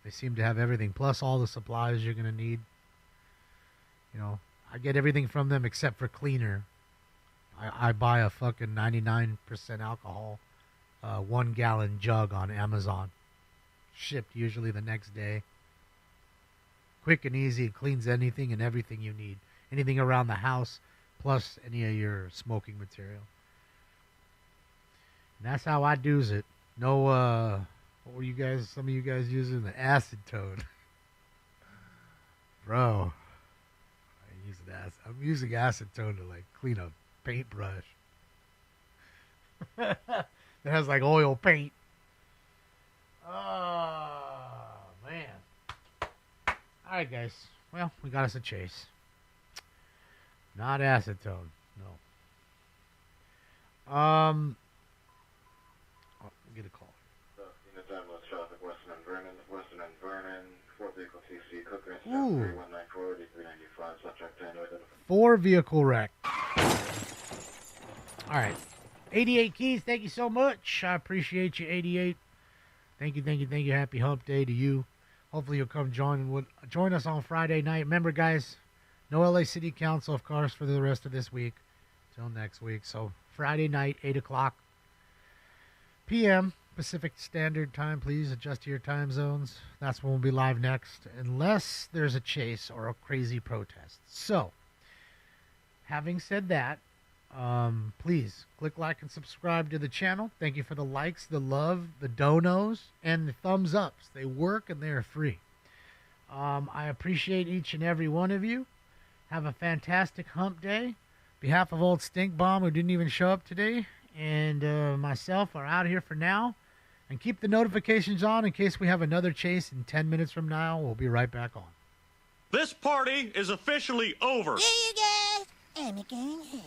Speaker 2: They seem to have everything, plus all the supplies you're going to need. You know, I get everything from them except for cleaner. I buy a fucking 99% alcohol, 1 gallon jug on Amazon. Shipped usually the next day. Quick and easy. It cleans anything and everything you need. Anything around the house, plus any of your smoking material. And that's how I do's it. No, what were you guys, some of you guys using? The acetone. Bro. I'm using acetone to like clean a paintbrush. It has like oil paint. Oh, man. Alright, guys. Well, we got us a chase. Not acetone. No. Oh, get a call.
Speaker 8: Unit ambulance traffic, Weston and Vernon, 4 vehicle TC, Cook Ranch,
Speaker 2: Ooh.
Speaker 8: 3194, 8395, subject to identified.
Speaker 2: 4 vehicle wreck. All right. 88 Keys, thank you so much. I appreciate you, 88. Thank you. Happy hump day to you. Hopefully you'll come join us on Friday night. Remember, guys, no LA City Council, of course, for the rest of this week. Till next week. So Friday night, 8 o'clock p.m. Pacific Standard Time. Please adjust to your time zones. That's when we'll be live next, unless there's a chase or a crazy protest. So, having said that, Please click like and subscribe to the channel. Thank you for the likes, the love, the donos, and the thumbs ups. They work and they are free. I appreciate each and every one of you. Have a fantastic hump day. On behalf of old Stink Bomb, who didn't even show up today, and myself are out here for now. And keep the notifications on in case we have another chase in 10 minutes from now. We'll be right back on.
Speaker 5: This party is officially over.
Speaker 6: Yeah, you guys. I'm going home.